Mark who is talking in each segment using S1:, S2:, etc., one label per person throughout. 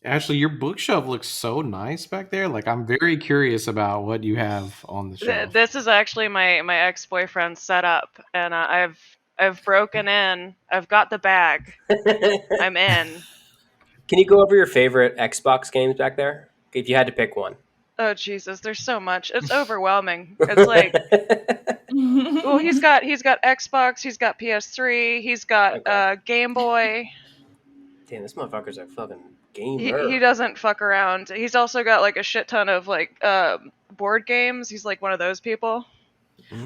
S1: Ashley, your bookshelf looks so nice back there. Like, I'm very curious about what you have on the shelf.
S2: This is actually my ex-boyfriend's setup, and I've broken in. I've got the bag. I'm in.
S3: Can you go over your favorite Xbox games back there? If you had to pick one.
S2: Oh Jesus, there's so much. It's overwhelming. It's like, well, he's got Xbox, he's got PS3, he's got
S3: Okay.
S2: Game Boy.
S3: Damn, this motherfucker's a fucking
S2: He
S3: gamer.
S2: doesn't fuck around. He's also got like a shit ton of like board games. He's like one of those people.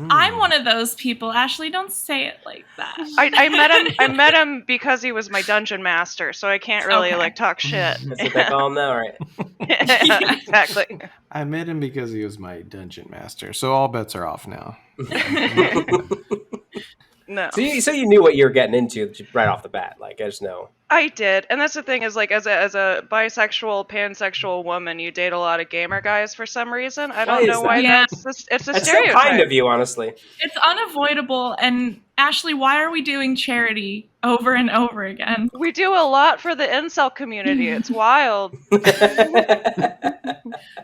S4: I'm one of those people. Ashley, don't say it like that.
S2: I met him because he was my dungeon master, so I can't really like talk shit.
S3: That's what they call him now, right?
S2: Yeah, exactly.
S1: I met him because he was my dungeon master, so all bets are off now.
S2: No.
S3: So you knew what you were getting into right off the bat. Like, I just know.
S2: I did, and that's the thing is like as a bisexual, pansexual woman, you date a lot of gamer guys for some reason. I don't know why.
S4: Yeah.
S2: It's a
S3: That's so
S2: stereotype.
S3: kind of you, honestly.
S4: It's unavoidable. And Ashley, why are we doing charity over and over again?
S2: We do a lot for the incel community. It's wild.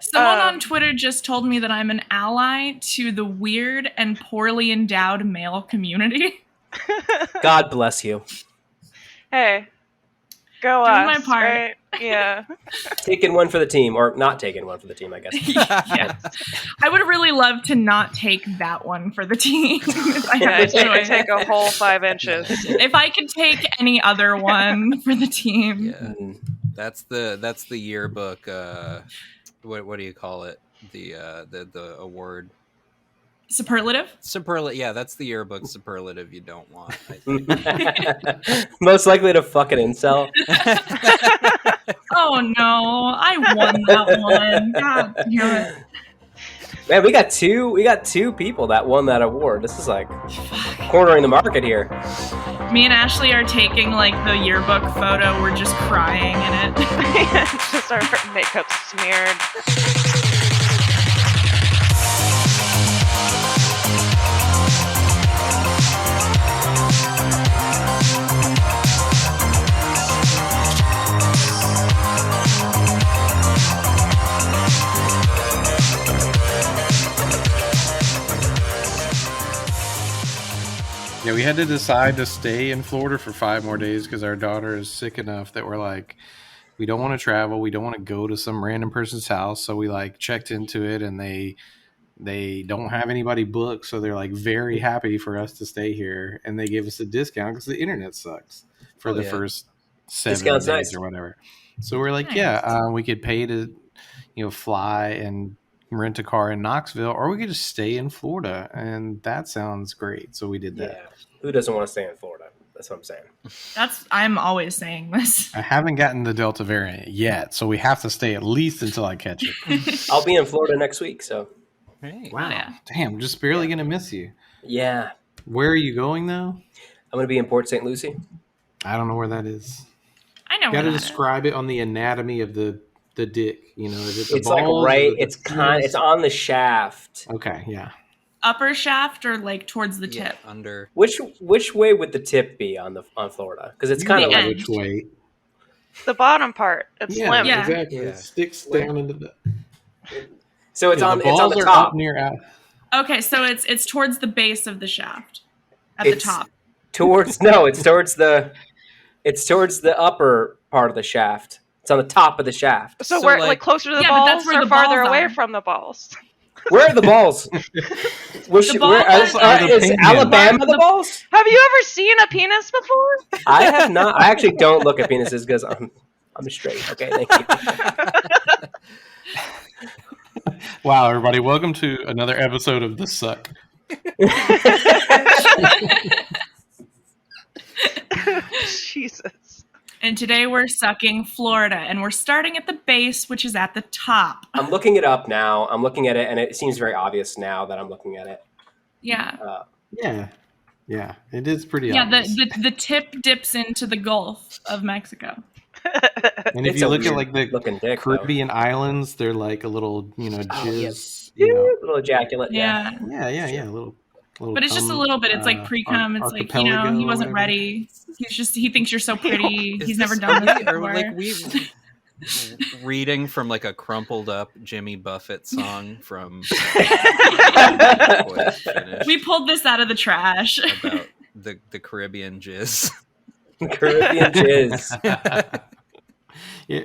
S4: Someone on Twitter just told me that I'm an ally to the weird and poorly endowed male community.
S3: God bless you.
S2: Hey, go
S4: Doing
S2: us,
S4: my part.
S2: right? Yeah.
S3: Taking one for the team, or not taking one for the team, I guess.
S4: Yes. I would really love to not take that one for the team. If I had a choice.
S2: Take a whole 5 inches.
S4: If I could take any other one for the team.
S5: Yeah. That's the yearbook. What do you call it? The award.
S4: Superlative?
S5: Superlative. Yeah, that's the yearbook superlative you don't want. I think.
S3: Most likely to fuck an incel.
S4: Oh no, I won that one. God damn it.
S3: Man, we got two people that won that award. This is like cornering the market here.
S4: Me and Ashley are taking like the yearbook photo. We're just crying in it.
S2: Just our makeup smeared.
S1: Yeah, we had to decide to stay in Florida for 5 more days because our daughter is sick enough that we're like, we don't want to travel. We don't want to go to some random person's house. So we like checked into it, and they don't have anybody booked. So they're like very happy for us to stay here, and they gave us a discount because the internet sucks for the first 7
S3: Discount's
S1: days
S3: nice.
S1: or whatever. So we're like,
S4: Nice.
S1: we could pay to, fly and rent a car in Knoxville, or we could just stay in Florida, and that sounds great. So we did that.
S3: Yeah. Who doesn't want to stay in Florida? That's what I'm saying.
S4: I'm always saying this.
S1: I haven't gotten the Delta variant yet, so we have to stay at least until I catch it.
S3: I'll be in Florida next week, so
S5: Hey.
S1: Wow.
S4: Yeah.
S1: Damn, just barely going to miss you.
S3: yeah.
S1: Where are you going, though?
S3: I'm going to be in Port St. Lucie.
S1: I don't know where that is.
S4: I know
S1: You
S4: where
S1: got to
S4: that is.
S1: describe it on the anatomy of the dick. Is it the
S3: It's like
S1: balls?
S3: right,
S1: Is it the
S3: it's on the shaft.
S1: Okay, yeah.
S4: Upper shaft or like towards the tip?
S5: Under.
S3: Which way would the tip be on Florida? Because it's kind of
S4: The
S3: like
S4: end.
S1: Which way?
S2: The bottom part. It's slim.
S4: Yeah.
S1: Exactly.
S5: Yeah.
S1: It sticks down into the.
S3: so it's
S1: Yeah,
S3: on
S1: the
S3: it's on
S1: balls
S3: the
S1: are
S3: top.
S1: up near out.
S4: Okay, so it's towards the base of the shaft. At the
S3: It's
S4: top.
S3: It's towards the upper part of the shaft. It's on the top of the shaft.
S2: So
S5: So,
S2: we're
S5: like-
S2: like closer to the
S4: Yeah, but that's
S2: balls
S4: where
S2: or
S4: the
S2: farther
S4: balls
S2: away
S4: are.
S2: from the balls?
S3: Where are the balls?
S4: balls
S1: are the
S3: Is
S1: pinhead.
S3: Alabama the balls?
S2: Have you ever seen a penis before?
S3: I have not. I actually don't look at penises because I'm straight. Okay, thank you.
S1: Wow, everybody, welcome to another episode of The Succ.
S2: Jesus.
S4: And today we're sucking Florida, and we're starting at the base, which is at the top.
S3: I'm looking it up now. I'm looking at it, and it seems very obvious now that I'm looking at it.
S4: Yeah.
S1: Yeah, it is pretty
S4: Yeah,
S1: obvious.
S4: the tip dips into the Gulf of Mexico.
S1: And if
S3: It's
S1: you
S3: a
S1: look at
S3: weird
S1: like the
S3: looking dick, though.
S1: Caribbean islands, they're like a little, jizz.
S3: Little ejaculate.
S4: Yeah.
S1: Yeah, little.
S4: But it's just a little bit. It's like pre-cum. It's like,
S1: archipelago
S4: he
S1: or
S4: wasn't
S1: whatever.
S4: ready. He thinks you're so pretty.
S5: Is
S4: He's never
S5: this
S4: done this
S5: me, or
S4: before.
S5: like reading from like a crumpled up Jimmy Buffett song from
S4: We pulled this out of the trash.
S5: about the Caribbean jizz.
S3: Caribbean jizz.
S1: Yeah.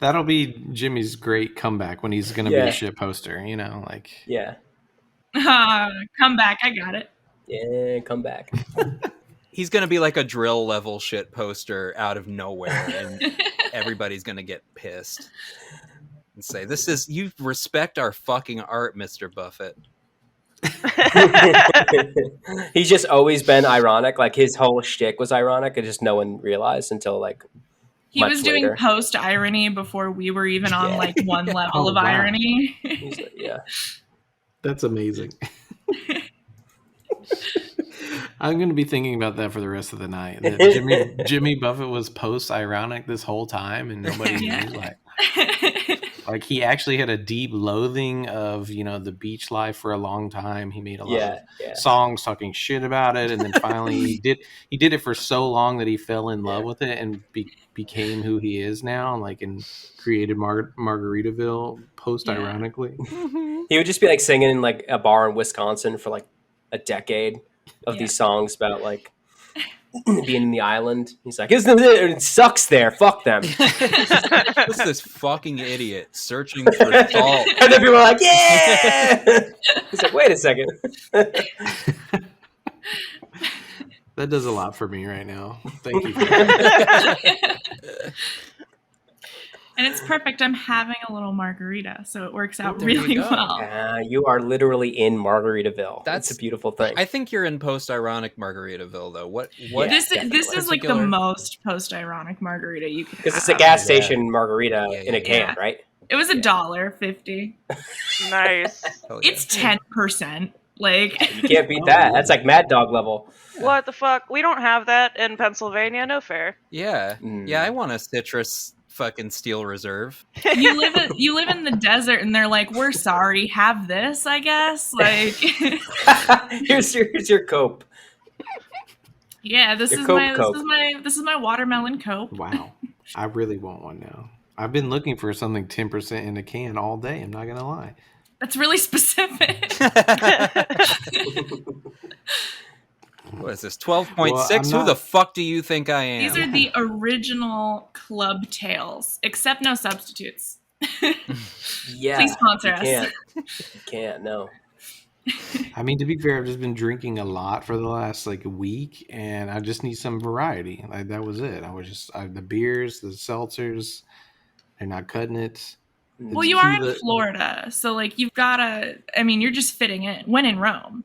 S1: That'll be Jimmy's great comeback when he's going to be a shit poster, you know, like.
S3: Yeah.
S4: Come back, I got it.
S3: Yeah, come back.
S5: He's going to be like a drill level shit poster out of nowhere, and everybody's going to get pissed and say, you respect our fucking art, Mr. Buffett.
S3: He's just always been ironic. Like his whole shtick was ironic, and just no one realized until like
S4: he
S3: much
S4: was doing
S3: later.
S4: post irony before we were even on like one level of irony.
S3: Yeah,
S1: that's amazing. I'm going to be thinking about that for the rest of the night. That Jimmy Buffett was post ironic this whole time, and nobody knew. Like he actually had a deep loathing of, you know, the beach life for a long time. He made a lot of songs talking shit about it, and then finally he did it for so long that he fell in love with it and became who he is now, like, and created Margaritaville post ironically.
S3: He would just be like singing in like a bar in Wisconsin for like a decade of these songs about like being in the island. He's like, it sucks there. Fuck them.
S5: What's this fucking idiot searching for salt?
S3: And then people are like, yeah. He's like, wait a second.
S1: That does a lot for me right now. Thank you for that.
S4: And it's perfect. I'm having a little margarita, so it works out really well.
S3: You are literally in Margaritaville. That's a beautiful thing.
S5: I think you're in post-ironic Margaritaville, though. What?
S4: This is like the most post-ironic margarita you can.
S3: Because it's a gas station margarita in a can, right?
S4: It was $1.50.
S2: Nice.
S4: It's 10%. Like
S3: you can't beat that. That's like Mad Dog level.
S2: What the fuck? We don't have that in Pennsylvania. No fair.
S5: Yeah, yeah. I want a citrus fucking steel reserve.
S4: You live in the desert, and they're like, "We're sorry, have this." I guess like
S3: here's your cope.
S4: Yeah, this is my watermelon cope.
S1: Wow, I really want one now. I've been looking for something 10% in a can all day. I'm not gonna lie.
S4: That's really specific.
S5: What is this? 12.6? Who the fuck do you think I am?
S4: These are the original club tails, except no substitutes.
S3: Yeah.
S4: Please sponsor us.
S3: You can't, no.
S1: I mean, to be fair, I've just been drinking a lot for the last like a week, and I just need some variety. Like that was it. The beers, the seltzers, they're not cutting it.
S4: Well, you are in Florida, so like you've gotta. I mean, you're just fitting in. When in Rome.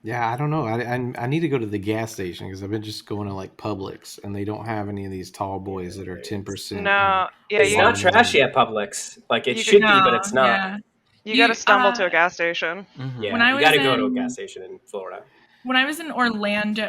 S1: Yeah, I don't know. I need to go to the gas station because I've been just going to like Publix, and they don't have any of these tall boys that are 10%.
S2: No, yeah,
S3: it's not trashy at Publix. Like it should be, but it's not.
S2: Yeah. You got to stumble to a gas station.
S3: Mm-hmm. Yeah, you got to go to a gas station in Florida.
S4: When I was in Orlando,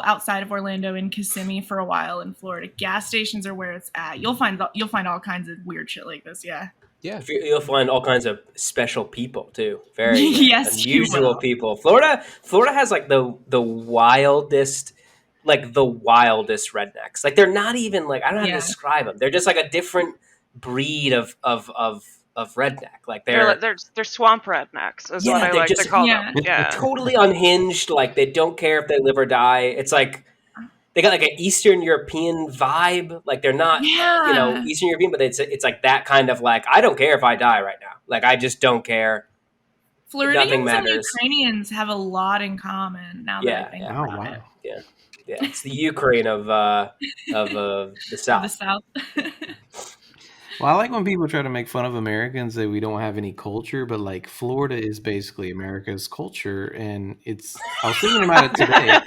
S4: outside of Orlando in Kissimmee for a while in Florida, gas stations are where it's at. You'll find all kinds of weird shit like this. Yeah.
S5: Yeah.
S3: You'll find all kinds of special people too. Very
S4: unusual
S3: people. Florida has like the wildest rednecks. Like they're not even like, I don't know how to describe them. They're just like a different breed of redneck. Like they're
S2: swamp rednecks is what I like to call them. Yeah.
S3: They're totally unhinged. Like they don't care if they live or die. It's like they got like an Eastern European vibe. Like they're not, Eastern European, but it's like that kind of like, I don't care if I die right now. Like I just don't care.
S4: Floridians and Ukrainians have a lot in common. Now that I think about it.
S3: Yeah. It's the Ukraine of the South.
S4: The South.
S1: Well, I like when people try to make fun of Americans that we don't have any culture, but like Florida is basically America's culture, and I was thinking about it today.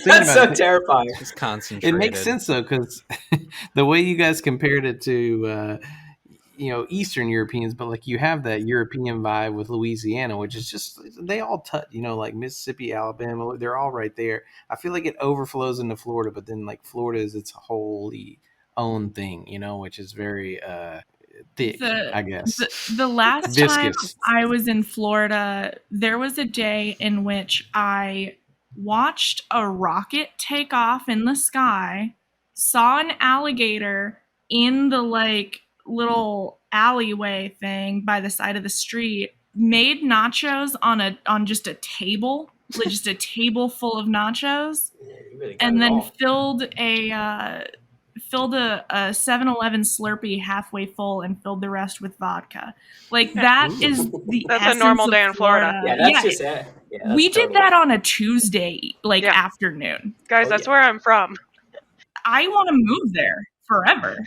S3: That's so terrifying.
S5: It's concentrated.
S1: It makes sense though, because the way you guys compared it to, Eastern Europeans, but like you have that European vibe with Louisiana, which is just they all touch, like Mississippi, Alabama, they're all right there. I feel like it overflows into Florida, but then like Florida is its wholly own thing, which is very thick, I guess.
S4: The last time I was in Florida, there was a day in which I watched a rocket take off in the sky, saw an alligator in the like little alleyway thing by the side of the street, made nachos on just a table, like just a table full of nachos,
S3: Really
S4: and then filled a 7-Eleven Slurpee halfway full and filled the rest with vodka. Like that is the
S2: That's a
S4: essence
S2: normal
S4: of
S2: day in Florida.
S3: Yeah, that's just it. Yeah, that's
S4: we did that on a Tuesday, like afternoon.
S2: Guys, that's where I'm from.
S4: I want to move there forever.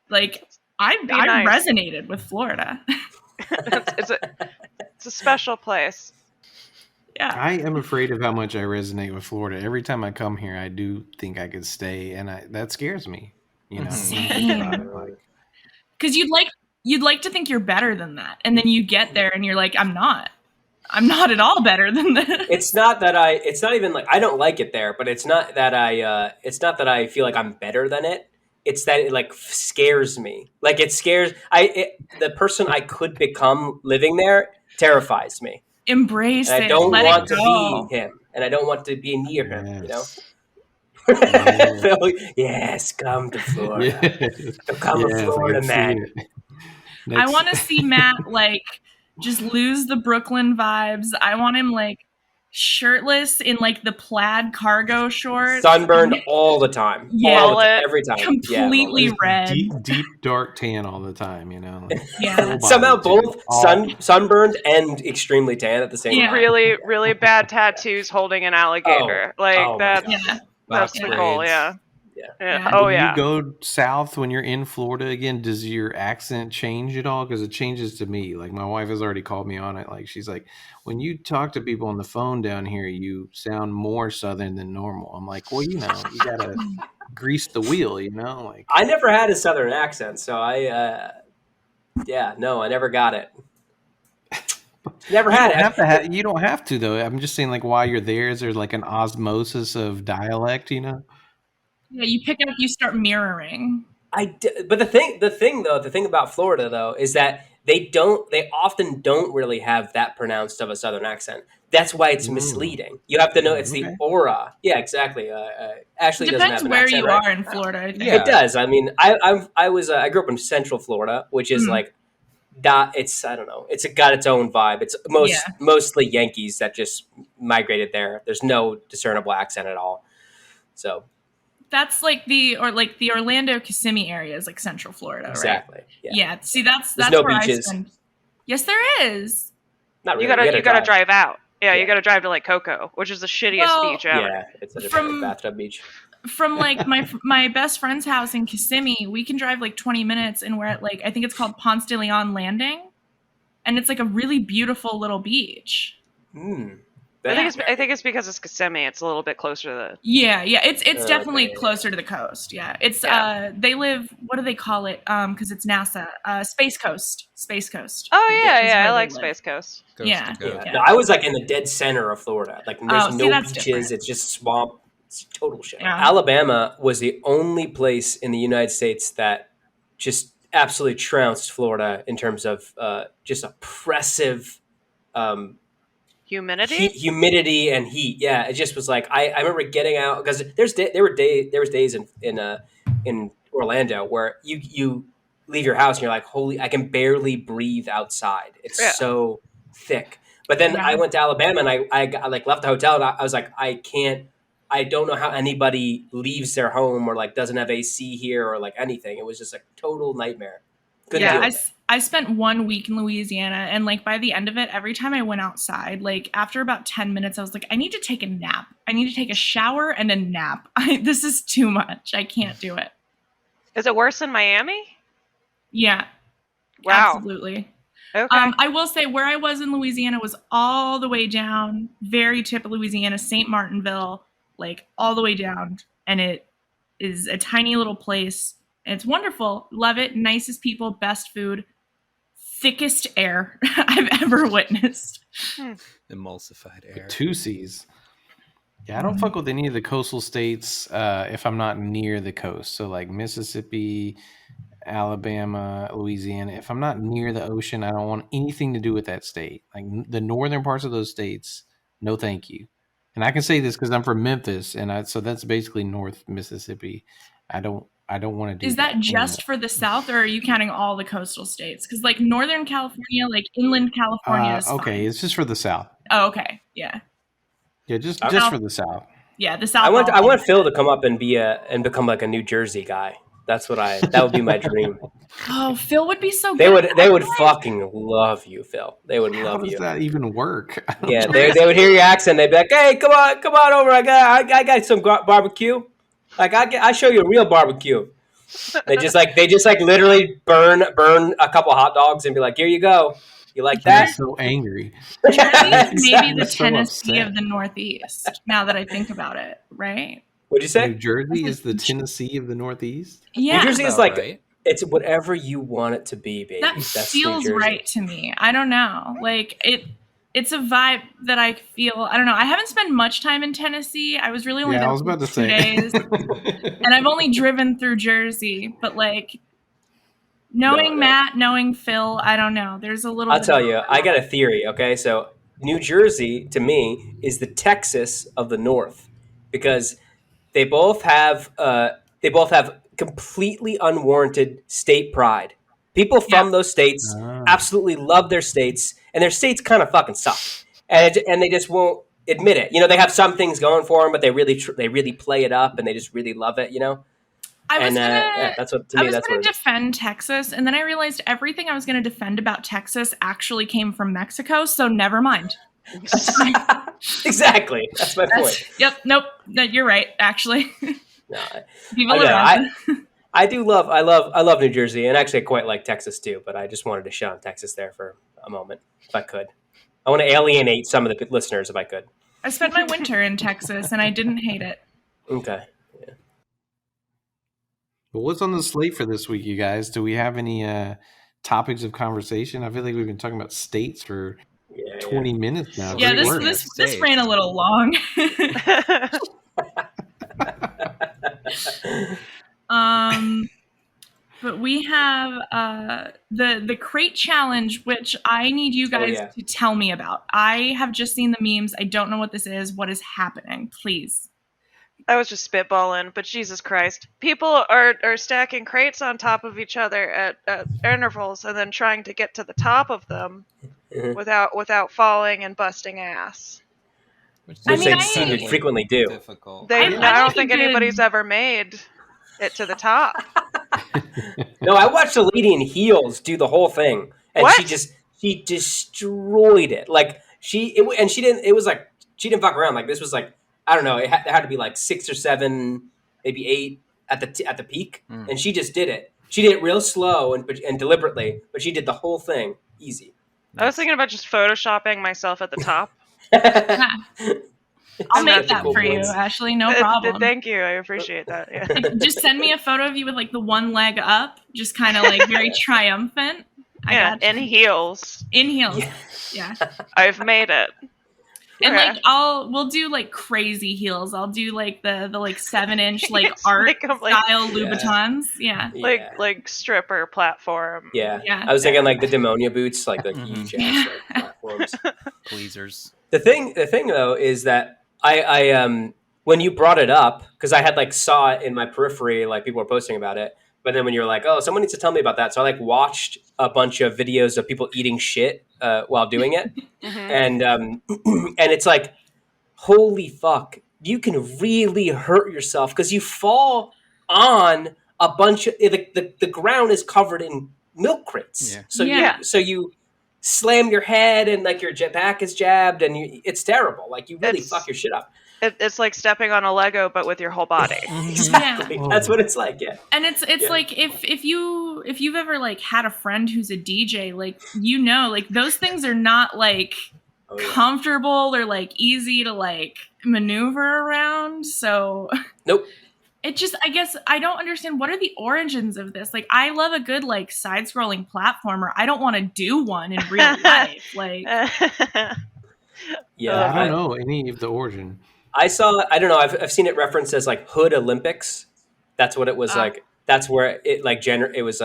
S4: Like I
S2: nice.
S4: resonated with Florida.
S2: it's a special place.
S4: Yeah.
S1: I am afraid of how much I resonate with Florida. Every time I come here, I do think I could stay, and that scares me. You know,
S4: because you'd like to think you're better than that, and then you get there and you're like, I'm not at all better than that.
S3: It's not even like I don't like it there, but it's not that I feel like I'm better than it. It's that it like scares me. Like it scares the person I could become living there terrifies me.
S4: Embrace
S3: and
S4: it.
S3: I don't
S4: Let
S3: want
S4: it go.
S3: to be him, and I don't want to be near him. You know.
S1: Yes.
S3: Yes, come to Florida.
S1: Yes.
S3: Become a Florida man.
S4: I want to see Matt like just lose the Brooklyn vibes. I want him like shirtless in like the plaid cargo shorts,
S3: sunburned all the time.
S4: Yeah,
S3: every time,
S4: completely red,
S1: deep dark tan all the time. You know, like
S4: yeah.
S3: Somehow both sunburned and extremely tan at the same time.
S2: Really, really bad tattoos holding an alligator. That's the goal. Yeah. Oh yeah.
S1: When you go south when you're in Florida again, does your accent change at all? Because it changes to me. Like my wife has already called me on it. Like she's like, when you talk to people on the phone down here, you sound more Southern than normal. I'm like, well, you know, you gotta grease the wheel. You know, like
S3: I never had a Southern accent, so I never got it. Never had it.
S1: You don't have to though. I'm just saying, like, while you're there, is there like an osmosis of dialect? You know.
S4: Yeah, you pick it up, you start mirroring.
S3: But the thing about Florida though is that they often don't really have that pronounced of a Southern accent. That's why it's misleading. You have to know it's the aura. Yeah, exactly. Ashley doesn't have an accent,
S4: where you are in Florida.
S3: Yeah. It does. I mean, I grew up in Central Florida, which is like it's I don't know. It's got its own vibe. It's mostly Yankees that just migrated there. There's no discernible accent at all. So.
S4: That's like the Orlando Kissimmee area is like Central Florida,
S3: exactly.
S4: Right? Yeah. See, that's
S3: no
S4: where
S3: beaches.
S4: I spend. Yes, there is.
S3: Not really.
S2: You gotta drive out. Yeah, you gotta drive to like Cocoa, which is the shittiest beach ever.
S3: Yeah, it's a different bathtub beach.
S4: From like my best friend's house in Kissimmee, we can drive like 20 minutes, and we're at like I think it's called Ponce de Leon Landing, and it's like a really beautiful little beach.
S2: I think it's because it's Kissimmee. It's a little bit closer to the.
S4: Yeah. It's definitely closer to the coast. Yeah, it's they live. What do they call it? Because it's NASA. Space Coast.
S2: Oh yeah. I like Space Coast.
S4: Yeah.
S3: No, I was like in the dead center of Florida. Like there's no beaches. Different. It's just swamp. It's total shit. Yeah. Alabama was the only place in the United States that just absolutely trounced Florida in terms of just oppressive. Humidity and heat. Yeah, it just was like I remember getting out because there was days in Orlando where you leave your house and you're like, holy, I can barely breathe outside. It's so thick. But then I went to Alabama and I like left the hotel and I was like, I don't know how anybody leaves their home or like doesn't have AC here or like anything. It was just a total nightmare.
S4: I spent 1 week in Louisiana, and like by the end of it, every time I went outside, like after about 10 minutes, I was like, I need to take a nap. I need to take a shower and a nap. This is too much. I can't do it.
S2: Is it worse than Miami?
S4: Yeah.
S2: Wow.
S4: Absolutely.
S2: Okay.
S4: I will say where I was in Louisiana was all the way down, very tip of Louisiana, St. Martinville, like all the way down. And it is a tiny little place. And it's wonderful. Love it. Nicest people, best food, thickest air I've ever witnessed.
S5: Emulsified air.
S1: 2 C's. Yeah, I don't fuck with any of the coastal states if I'm not near the coast. So like Mississippi, Alabama, Louisiana. If I'm not near the ocean, I don't want anything to do with that state. Like the northern parts of those states, no thank you. And I can say this because I'm from Memphis, and so that's basically North Mississippi. I don't want to do.
S4: Is that just for the South, or are you counting all the coastal states? Because like Northern California, like inland California is
S1: okay,
S4: fine.
S1: it's just for the South.
S4: Oh, okay, yeah,
S1: just
S4: South-
S1: for the South.
S4: yeah. The South.
S3: I want Phil to come up and become like a New Jersey guy. That would be my dream.
S4: Oh, Phil would be so
S3: They
S4: good.
S3: would fucking love you, Phil. They would
S1: How
S3: love
S1: does
S3: you.
S1: that even work?
S3: Yeah, they would hear your accent. They'd be like, "Hey, come on over. I got some barbecue. Like I show you a real barbecue." They just literally burn a couple hot dogs and be like, "Here you go. You like that?"
S1: So angry.
S4: Jersey is maybe the
S1: So
S4: Tennessee
S1: upset.
S4: of the Northeast. Now that I think about it, right?
S3: What'd you say?
S1: New Jersey is the Tennessee of the Northeast.
S4: Yeah,
S3: New Jersey is
S5: About
S3: like
S5: right.
S3: it's whatever you want it to be, baby.
S4: that
S3: That's
S4: feels
S3: New Jersey.
S4: right to me. I don't know, like it's a vibe that I feel. I don't know. I haven't spent much time in Tennessee. I was really only
S1: Yeah, I
S4: there
S1: was
S4: for
S1: about to
S4: 2
S1: say.
S4: days, and I've only driven through Jersey. But like knowing
S3: No.
S4: Matt, knowing Phil, I don't know. There's a little.
S3: I'll
S4: bit
S3: tell
S4: of
S3: you, I got a theory. Okay, so New Jersey to me is the Texas of the North because they both have completely unwarranted state pride. People from those states absolutely love their states, and their states kind of fucking suck, and they just won't admit it. You know, they have some things going for them, but they really play it up, and they just really love it. You know.
S4: I was
S3: That's what to me. That's
S4: going
S3: what
S4: to defend Texas, and then I realized everything I was going to defend about Texas actually came from Mexico. So never mind.
S3: Exactly. That's my point.
S4: Yep. Nope. No, you're right. Actually.
S3: No, I love New Jersey, and actually I quite like Texas too. But I just wanted to shut on Texas there for a moment, if I could. I want to alienate some of the listeners, if I could.
S4: I spent my winter in Texas, and I didn't hate it.
S3: Okay.
S1: Well, what's on the slate for this week, you guys? Do we have any topics of conversation? I feel like we've been talking about states for 20 minutes now.
S4: Yeah,
S1: Great work.
S4: this ran a little long. But we have the crate challenge, which I need you guys to tell me about. I have just seen the memes. I don't know what this is. What is happening? Please.
S2: I was just spitballing, but Jesus Christ. People are stacking crates on top of each other at intervals and then trying to get to the top of them without falling and busting ass.
S3: Which they seem to frequently do.
S5: Difficult.
S2: I don't think anybody's ever made it to the top.
S3: No, I watched a lady in heels do the whole thing, and she destroyed it. Like she didn't fuck around. Like this was like, I don't know. It had to be like 6 or 7, maybe 8 at the peak, and she just did it. She did it real slow and deliberately, but she did the whole thing easy.
S2: I was thinking about just photoshopping myself at the top.
S4: I'll make that for you, Ashley. No problem.
S2: Thank you. I appreciate that. Yeah.
S4: Just send me a photo of you with like the one leg up, just kind of like very triumphant.
S2: In heels.
S4: In heels. Yeah.
S2: I've made it.
S4: And like we'll do like crazy heels. I'll do like the like 7-inch like art style Louboutins. Yeah.
S2: Like stripper platform.
S3: Yeah. I was thinking like the Demonia boots, like the huge ass platforms.
S5: Pleasers.
S3: The thing though is that I when you brought it up, because I had like saw it in my periphery, like people were posting about it. But then when you were like, oh, someone needs to tell me about that. So I like watched a bunch of videos of people eating shit while doing it. And it's like, holy fuck, you can really hurt yourself because you fall on a bunch of the ground is covered in milk crates. Yeah. So you slam your head and like your back is jabbed and it's terrible. Like you really fuck your shit up.
S2: It's like stepping on a Lego, but with your whole body.
S3: Exactly. Yeah. That's what it's like. Yeah.
S4: And it's like if you've ever like had a friend who's a DJ, like like those things are not like comfortable or like easy to like maneuver around. So
S3: nope.
S4: It just, I guess I don't understand what are the origins of this. Like I love a good like side-scrolling platformer. I don't want to do one in real life. Like
S3: yeah,
S1: I don't know any of the origin.
S3: I don't know. I've seen it referenced as like Hood Olympics. That's what it was like. That's where it like it was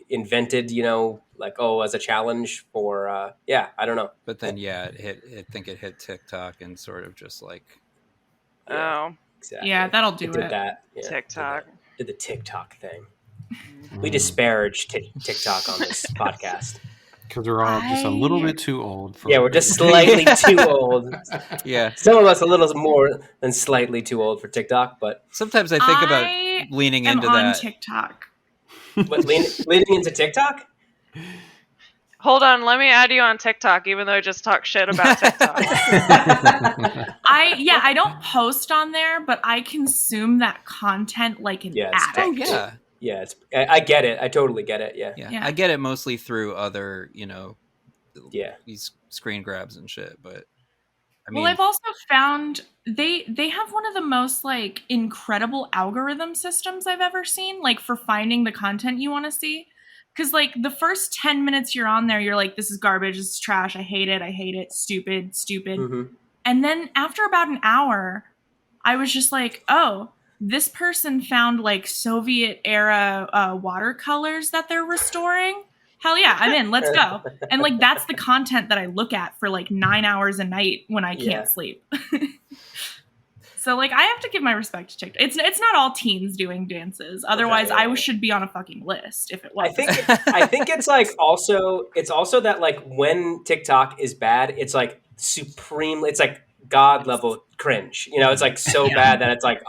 S3: invented, like as a challenge for I don't know.
S5: But then I think it hit TikTok and sort of just like
S2: exactly.
S4: Yeah, that'll do it.
S3: Did that. Yeah.
S2: TikTok.
S3: did the TikTok thing. We disparage TikTok on this podcast.
S1: Because we're all just a little bit too old for
S3: we're just slightly too old.
S5: Yeah.
S3: Some of us a little more than slightly too old for TikTok, but
S5: sometimes I think about leaning into
S4: on
S5: that.
S4: TikTok.
S3: What, leaning into TikTok?
S2: Hold on, let me add you on TikTok, even though I just talk shit about TikTok.
S4: I don't post on there, but I consume that content like an addict.
S5: Oh, yeah.
S3: Yeah, I get it. I totally get it. Yeah.
S5: I get it mostly through other, these screen grabs and shit. But I mean,
S4: well, I've also found they have one of the most like incredible algorithm systems I've ever seen, like for finding the content you want to see. Because like the first 10 minutes you're on there, you're like, this is garbage, this is trash, I hate it, stupid.
S3: Mm-hmm.
S4: And then after about an hour, I was just like, oh, this person found like Soviet era watercolors that they're restoring. Hell yeah, I'm in. Let's go. And like that's the content that I look at for like 9 hours a night when I can't sleep. So like I have to give my respect to TikTok. It's not all teens doing dances. Otherwise, I should be on a fucking list if it was.
S3: I think it's like it's also that like when TikTok is bad, it's like supremely, it's like God level cringe. It's like so bad that it's like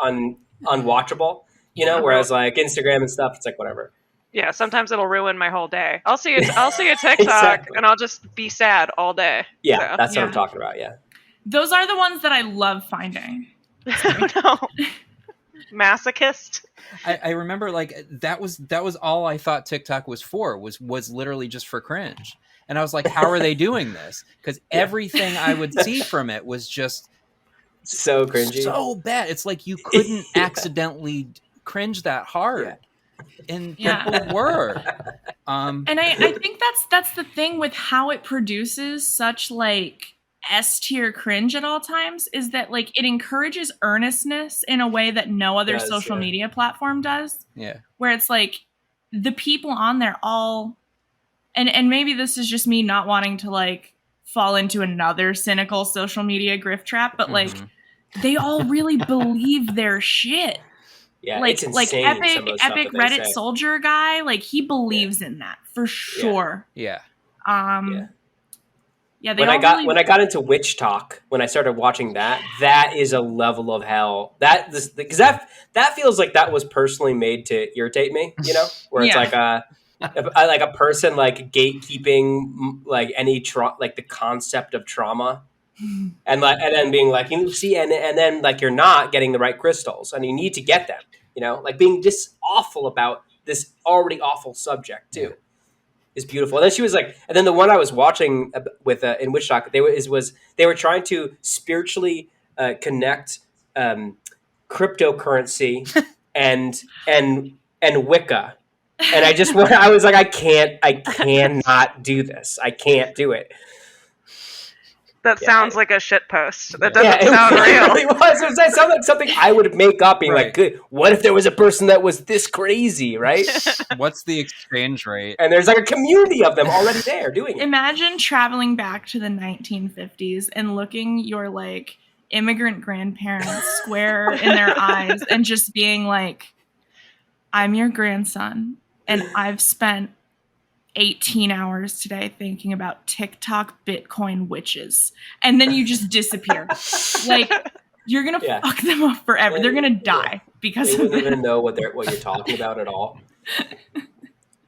S3: unwatchable. Whereas like Instagram and stuff, it's like whatever.
S2: Yeah, sometimes it'll ruin my whole day. I'll see a TikTok
S3: Exactly.
S2: and I'll just be sad all day.
S3: Yeah, that's what I'm talking about. Yeah,
S4: those are the ones that I love finding.
S2: No. Masochist.
S5: I remember like that was all I thought TikTok was for was literally just for cringe. And I was like, how are they doing this? Because everything I would see from it was just
S3: so cringy,
S5: so bad. It's like you couldn't accidentally cringe that hard. And people were.
S4: And I think that's the thing with how it produces such like S-tier cringe at all times is that like it encourages earnestness in a way that no other social media platform does.
S5: Yeah.
S4: Where it's like the people on there all and maybe this is just me not wanting to like fall into another cynical social media grift trap, but like they all really believe their shit.
S3: Yeah,
S4: like
S3: it's insane,
S4: epic Reddit soldier guy, like he believes in that for sure.
S5: Yeah.
S4: Yeah,
S3: when I got into witch talk, when I started watching that is a level of hell. Because that feels like that was personally made to irritate me, where it's like a person like gatekeeping like any like the concept of trauma, and then being like, see, and then like you're not getting the right crystals, and you need to get them, like being just awful about this already awful subject too. Is beautiful. And then she was like, and then the one I was watching with in Witch Talk, they were trying to spiritually connect cryptocurrency and Wicca, and I was like, I cannot do this. I can't do it.
S2: That sounds like a shit post. That doesn't sound real.
S3: It was. It sounded like something I would make up, being like, "Good. What if there was a person that was this crazy, right?"
S5: What's the exchange rate?
S3: And there's like a community of them already there doing it.
S4: Imagine traveling back to the 1950s and looking your like immigrant grandparents square in their eyes and just being like, "I'm your grandson, and I've spent 18 hours today thinking about TikTok Bitcoin witches," and then you just disappear. Like you're gonna fuck them up forever. They're gonna die because
S3: they wouldn't even know what you're talking about at all.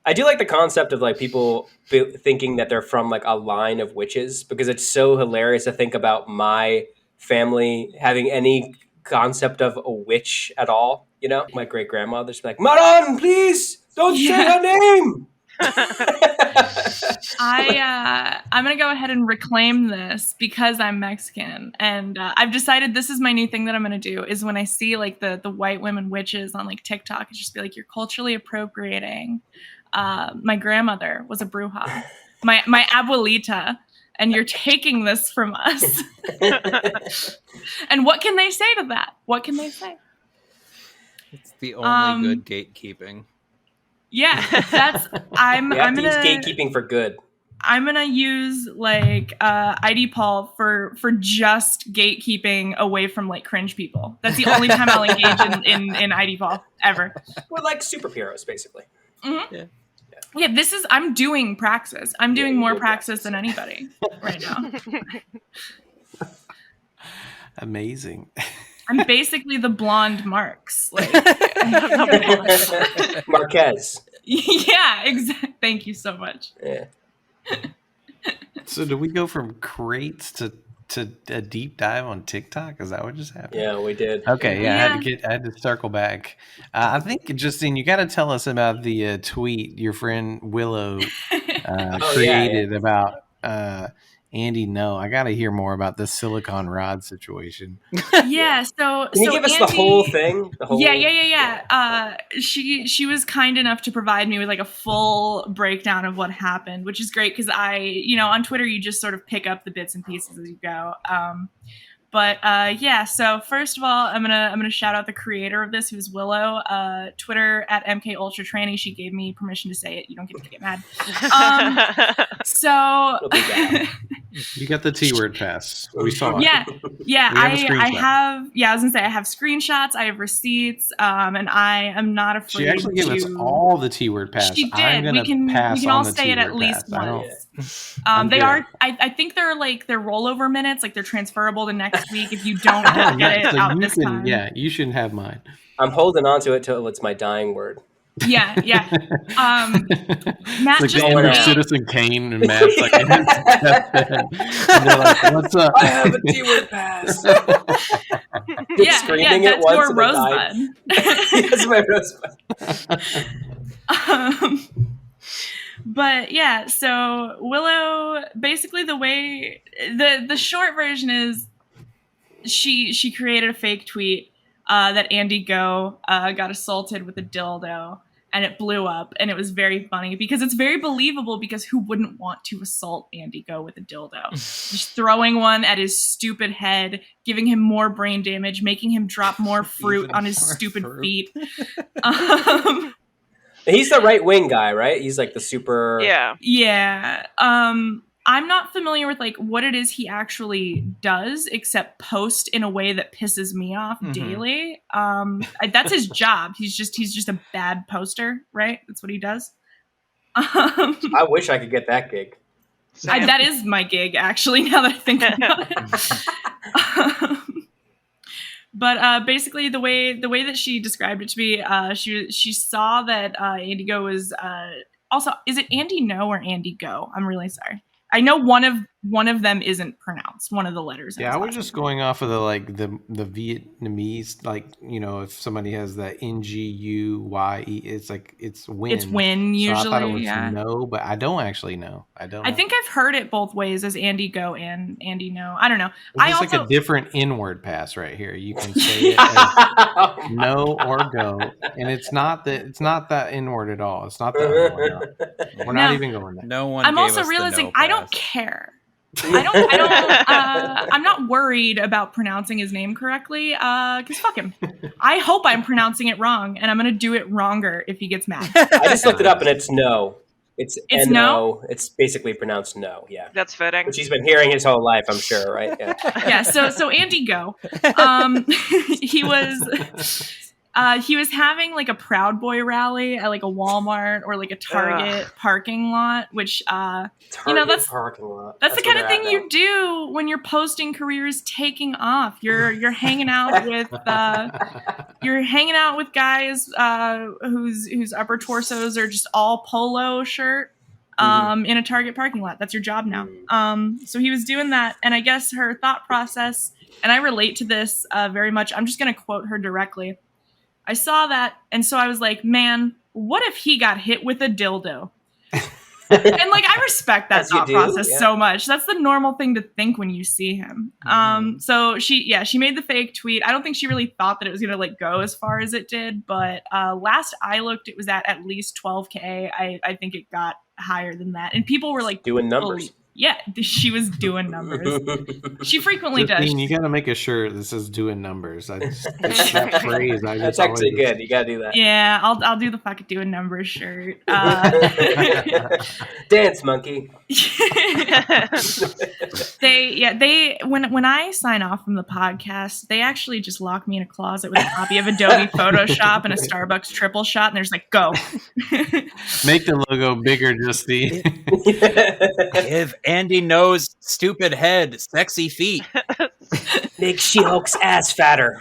S3: I do like the concept of like people thinking that they're from like a line of witches, because it's so hilarious to think about my family having any concept of a witch at all. My great grandmother's be like, "Maran, please don't say her name."
S4: I'm gonna go ahead and reclaim this because I'm Mexican, and I've decided this is my new thing that I'm gonna do. Is when I see like the white women witches on like TikTok, it's just be like, you're culturally appropriating. My grandmother was a bruja, my abuelita, and you're taking this from us. And what can they say to that? What can they say?
S5: It's the only good gatekeeping.
S4: Yeah, I'm gonna
S3: gatekeeping for good.
S4: I'm gonna use like ID Paul for just gatekeeping away from like cringe people. That's the only time I'll engage in ID Paul ever.
S3: We're like superheroes, basically.
S4: Mm-hmm. Yeah, I'm doing praxis. I'm doing more praxis than anybody right now.
S1: Amazing.
S4: I'm basically the blonde Marx. Like
S3: Marquez.
S4: Yeah, exactly. Thank you so much.
S3: Yeah.
S1: So do we go from crates to a deep dive on TikTok? Is that what just happened?
S3: Yeah, we did.
S1: Okay, yeah. I had to circle back. I think, Justine, you got to tell us about the tweet your friend Willow created about Andy. No, I got to hear more about this silicon rod situation.
S4: Yeah, so
S3: can you give us the whole thing?
S4: Yeah. She was kind enough to provide me with like a full breakdown of what happened, which is great because on Twitter you just sort of pick up the bits and pieces as you go. So first of all, I'm gonna shout out the creator of this, who's Willow. Twitter at MKUltraTranny. She gave me permission to say it. You don't get to get mad.
S1: You got the T-word pass. We saw it.
S4: Yeah. I have. Yeah, I was gonna say I have screenshots. I have receipts. And I am not afraid.
S1: She actually gave us all the T-word pass.
S4: She did. We can all say it at least once. They are. I think they're rollover minutes. Like they're transferable to next week if you don't get it out this time.
S1: Yeah, you shouldn't have mine.
S3: I'm holding on to it till it's my dying word.
S4: Yeah. Matt
S1: like
S4: just
S1: the end of Citizen Kane, and Matt's like, and they're like, "What's up?
S3: I have a T-word pass." Screaming
S4: that's
S3: it once
S4: your rosebud.
S3: That's my rosebud.
S4: But yeah, so Willow, basically the way the short version is she created a fake tweet that Andy Go got assaulted with a dildo, and it blew up, and it was very funny because it's very believable, because who wouldn't want to assault Andy Go with a dildo? Just throwing one at his stupid head, giving him more brain damage, making him drop more fruit on his stupid feet.
S3: He's the right wing guy, right? He's like the super.
S4: Yeah. I'm not familiar with like what it is he actually does, except post in a way that pisses me off daily. That's his job. He's just a bad poster, right? That's what he does.
S3: I wish I could get that gig.
S4: That is my gig, actually. Now that I think about it. But basically, the way that she described it to me, she saw that Andy Go was also. Is it Andy No or Andy Go? I'm really sorry. I know one of them isn't pronounced. One of the letters.
S1: Yeah, I was just going off of the Vietnamese, like, if somebody has that NGUYE, it's like it's win.
S4: It's win usually.
S1: So I thought it was no, but I don't actually know. I think
S4: I've heard it both ways, as Andy Go and Andy No. I don't know.
S1: It's like a different inward pass right here. You can say it as no or go, and it's not that inward at all. It's not that. We're not even going there.
S5: No one.
S4: I'm also realizing I don't care. I'm not worried about pronouncing his name correctly, because fuck him. I hope I'm pronouncing it wrong, and I'm gonna do it wronger if he gets mad.
S3: I just looked it up, and it's no. It's N-O.
S4: No?
S3: It's basically pronounced no. Yeah,
S2: that's fitting.
S3: Which he's been hearing his whole life, I'm sure, right? Yeah.
S4: Yeah. So Andy Go, he was having like a Proud Boy rally at like a Walmart or like a Target parking lot, which that's
S3: parking lot.
S4: That's the kind of thing you do when your posting career is taking off. You're hanging out with guys whose upper torsos are just all polo shirt in a Target parking lot. That's your job now. So he was doing that, and I guess her thought process, and I relate to this very much. I'm just going to quote her directly. I saw that, and so I was like, man, what if he got hit with a dildo? And like, I respect that thought process so much. That's the normal thing to think when you see him. So she made the fake tweet. I don't think she really thought that it was going to like go as far as it did, but last I looked, it was at least 12K. I think it got higher than that. And people were like
S3: doing numbers.
S4: Yeah, she was doing numbers. She frequently does.
S1: Justine, you got to make a shirt that says "doing numbers." That phrase.
S3: That's actually good. You gotta do that.
S4: Yeah, I'll do the fucking doing numbers shirt.
S3: Dance monkey.
S4: They when I sign off from the podcast, they actually just lock me in a closet with a copy of Adobe Photoshop and a Starbucks triple shot, and they're just like, go.
S1: Make the logo bigger, Justine.
S5: Give Andy Nose stupid head, sexy feet.
S3: Make She-Hulk's ass fatter.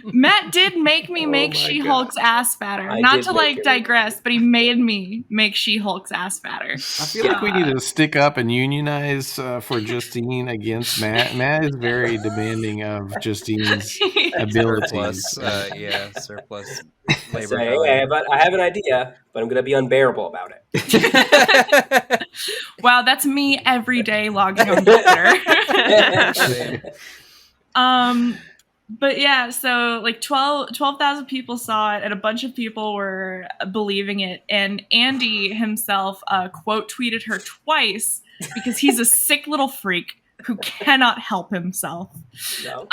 S4: Matt did make me make She-Hulk's ass fatter. Not to digress, but he made me make She-Hulk's ass fatter.
S1: I feel like we need to stick up and unionize for Justine against Matt. Matt is very demanding of Justine's abilities.
S5: Surplus
S3: labor. Hey, but I have an idea, but I'm going to be unbearable about it.
S4: Wow, that's me every day logging on Twitter. But yeah, so like 12,000 people saw it, and a bunch of people were believing it. And Andy himself quote tweeted her twice because he's a sick little freak who cannot help himself.
S3: No.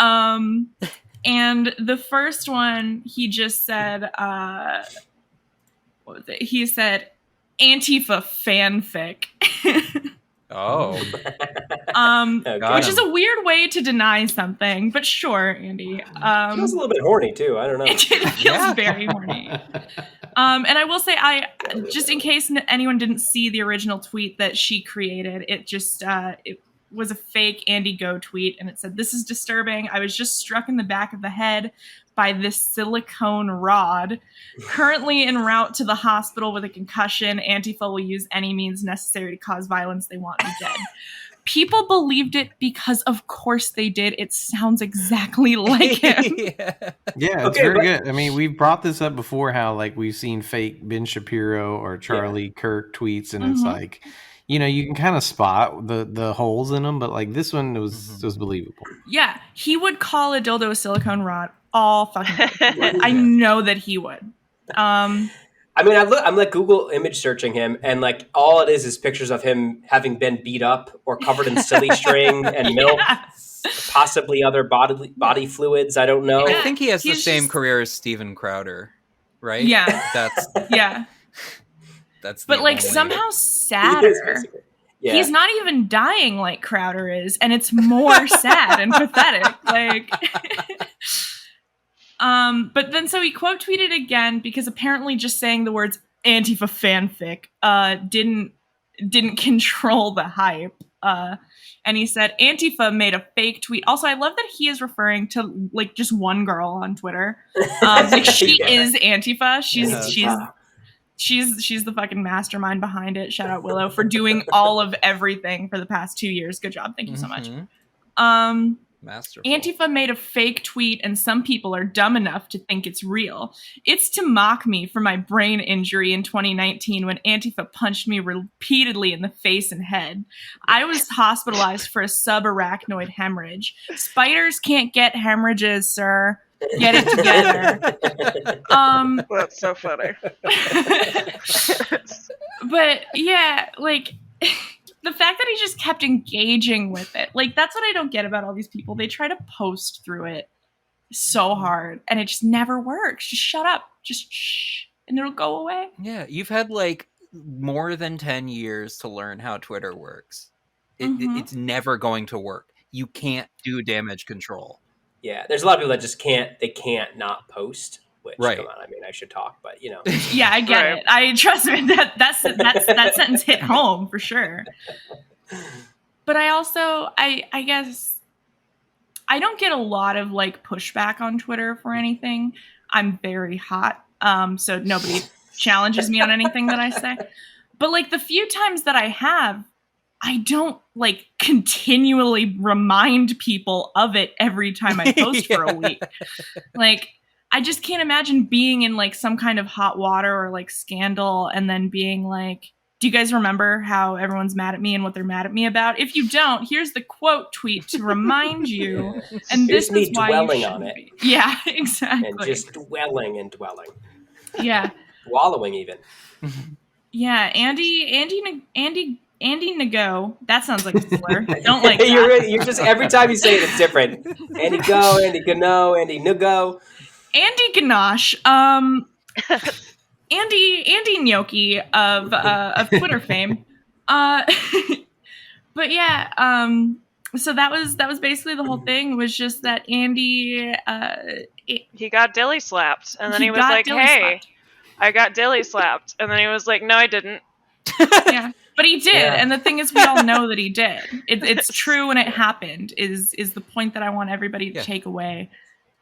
S4: And the first one, he just said, what was it? He said, Antifa fanfic.
S5: Oh.
S4: Which is a weird way to deny something, but sure, Andy.
S3: It feels a little bit horny too. I don't know.
S4: It feels very horny. And I will say, just in case anyone didn't see the original tweet that she created, it just it was a fake Andy Go tweet, and it said, "This is disturbing. I was just struck in the back of the head by this silicone rod. Currently en route to the hospital with a concussion. Antifa will use any means necessary to cause violence. They want me dead." People believed it because, of course, they did. It sounds exactly like him.
S1: Yeah, it's very good. I mean, we've brought this up before, how like we've seen fake Ben Shapiro or Charlie Kirk tweets, and it's like, you know, you can kind of spot the holes in them, but like this one was believable.
S4: Yeah, he would call a dildo a silicone rod all fucking day. I know that he would.
S3: I mean, I'm like Google image searching him, and like all it is pictures of him having been beat up or covered in silly string and milk, possibly other body fluids. I don't know.
S5: I think he has the same career as Steven Crowder, right?
S4: Yeah, that's. But like somehow sadder. Yeah. He's not even dying like Crowder is, and it's more sad and pathetic. Like. But then so he quote tweeted again because apparently just saying the words Antifa fanfic didn't control the hype. And he said Antifa made a fake tweet. Also, I love that he is referring to like just one girl on Twitter. Like she is Antifa. She's the fucking mastermind behind it. Shout out Willow for doing all of everything for the past 2 years. Good job. Thank you so much.
S5: Masterful.
S4: Antifa made a fake tweet, and some people are dumb enough to think it's real. It's to mock me for my brain injury in 2019 when Antifa punched me repeatedly in the face and head. I was hospitalized for a subarachnoid hemorrhage. Spiders can't get hemorrhages, sir. Get it together.
S2: That's so funny.
S4: But yeah, like the fact that he just kept engaging with it, like that's what I don't get about all these people. They try to post through it so hard, and it just never works. Just shut up, just shh, and it'll go away.
S5: Yeah, you've had like more than 10 years to learn how Twitter works. It's never going to work. You can't do damage control.
S3: Yeah, there's a lot of people that just can't not post. Which, come on, I mean, I should talk, but you know.
S4: Yeah, I get it. I trust me. That sentence hit home for sure. But I also, I guess, I don't get a lot of like pushback on Twitter for anything. I'm very hot, so nobody challenges me on anything that I say. But like the few times that I have, I don't like continually remind people of it every time I post for a week. Like, I just can't imagine being in like some kind of hot water or like scandal and then being like, do you guys remember how everyone's mad at me and what they're mad at me about? If you don't, here's the quote tweet to remind you. And this is why
S3: dwelling on it.
S4: Yeah, exactly.
S3: And just dwelling.
S4: Yeah.
S3: Wallowing even.
S4: Yeah, Andy Andy Nago. That sounds like a slur. I don't like that.
S3: You're just every time you say it, it's different. Andy Go, Andy Gano, Andy Nugo,
S4: Andy Ganache. Andy Gnocchi of Twitter fame. But yeah, so that was basically the whole thing. Was just that Andy
S2: he got dilly slapped, and then he was
S4: got
S2: like,
S4: dilly
S2: "Hey,
S4: slapped.
S2: I got dilly slapped," and then he was like, "No, I didn't."
S4: Yeah, but he did,
S3: Yeah.
S4: and the thing is, we all know that he did. It's true, and it happened. Is the point that I want everybody to take away?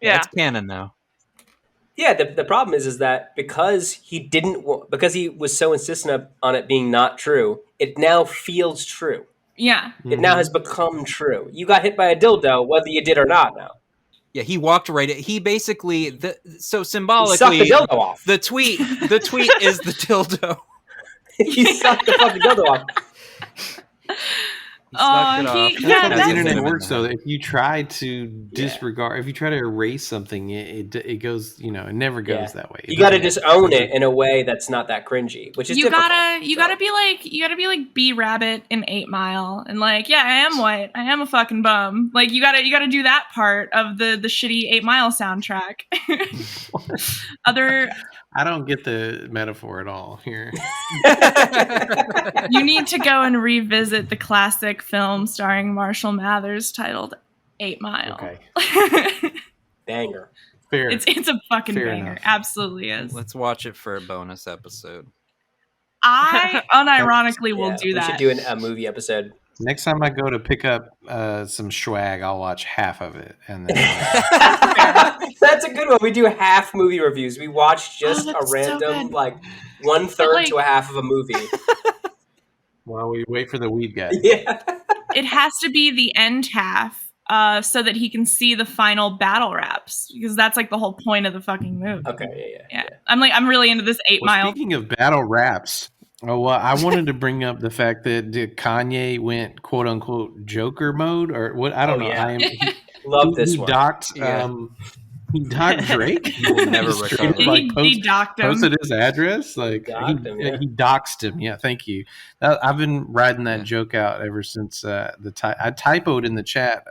S2: Yeah.
S5: It's canon now.
S3: Yeah, the problem is that because he because he was so insistent on it being not true, it now feels true.
S4: Yeah.
S3: It now has become true. You got hit by a dildo, whether you did or not. Now.
S5: Yeah, he walked right. He basically so
S3: He
S5: symbolically
S3: sucked the dildo off.
S5: The tweet is the dildo.
S3: He sucked the fucking dildo off.
S5: He sucked it off.
S4: yeah,
S1: How the
S4: that's-
S1: internet works, though. If you try to disregard, if you try to erase something, it goes. It never goes that way.
S3: You got to disown it in a way that's not that cringy, which is
S4: you
S3: difficult.
S4: gotta be like B Rabbit in 8 Mile, and like, yeah, I am white, I am a fucking bum. Like, you gotta do that part of the shitty 8 Mile soundtrack.
S1: I don't get the metaphor at all here.
S4: You need to go and revisit the classic film starring Marshall Mathers titled 8 Mile.
S1: Okay,
S3: Banger.
S1: fair.
S4: It's a fucking
S1: Fair
S4: banger.
S1: enough.
S4: Absolutely is.
S5: Let's watch it for a bonus episode.
S4: I unironically will do
S3: We
S4: that.
S3: should do a movie episode.
S1: Next time I go to pick up some swag, I'll watch half of it, and then
S3: That's a good one. We do half movie reviews. We watch just a
S4: that's so
S3: random,
S4: good.
S3: like 1/3
S4: like-
S3: to a half of a movie.
S1: while we wait for the weed guy.
S3: Yeah.
S4: It has to be the end half, so that he can see the final battle raps, because that's like the whole point of the fucking movie.
S3: Okay. Yeah.
S4: Yeah. I'm really into this 8
S1: Well,
S4: Mile.
S1: speaking of battle raps, I wanted to bring up the fact that Kanye went "quote unquote" Joker mode, or what? I don't know.
S3: Yeah.
S1: He
S3: Love this one.
S1: docked.
S5: Yeah.
S1: He docked Drake.
S5: He will never
S1: Straight
S5: recover.
S1: up, like,
S4: He docked him.
S1: posted his address. Like
S3: Docked him, yeah.
S1: he doxed him. Yeah, thank you. I've been riding that joke out ever since I typoed in the chat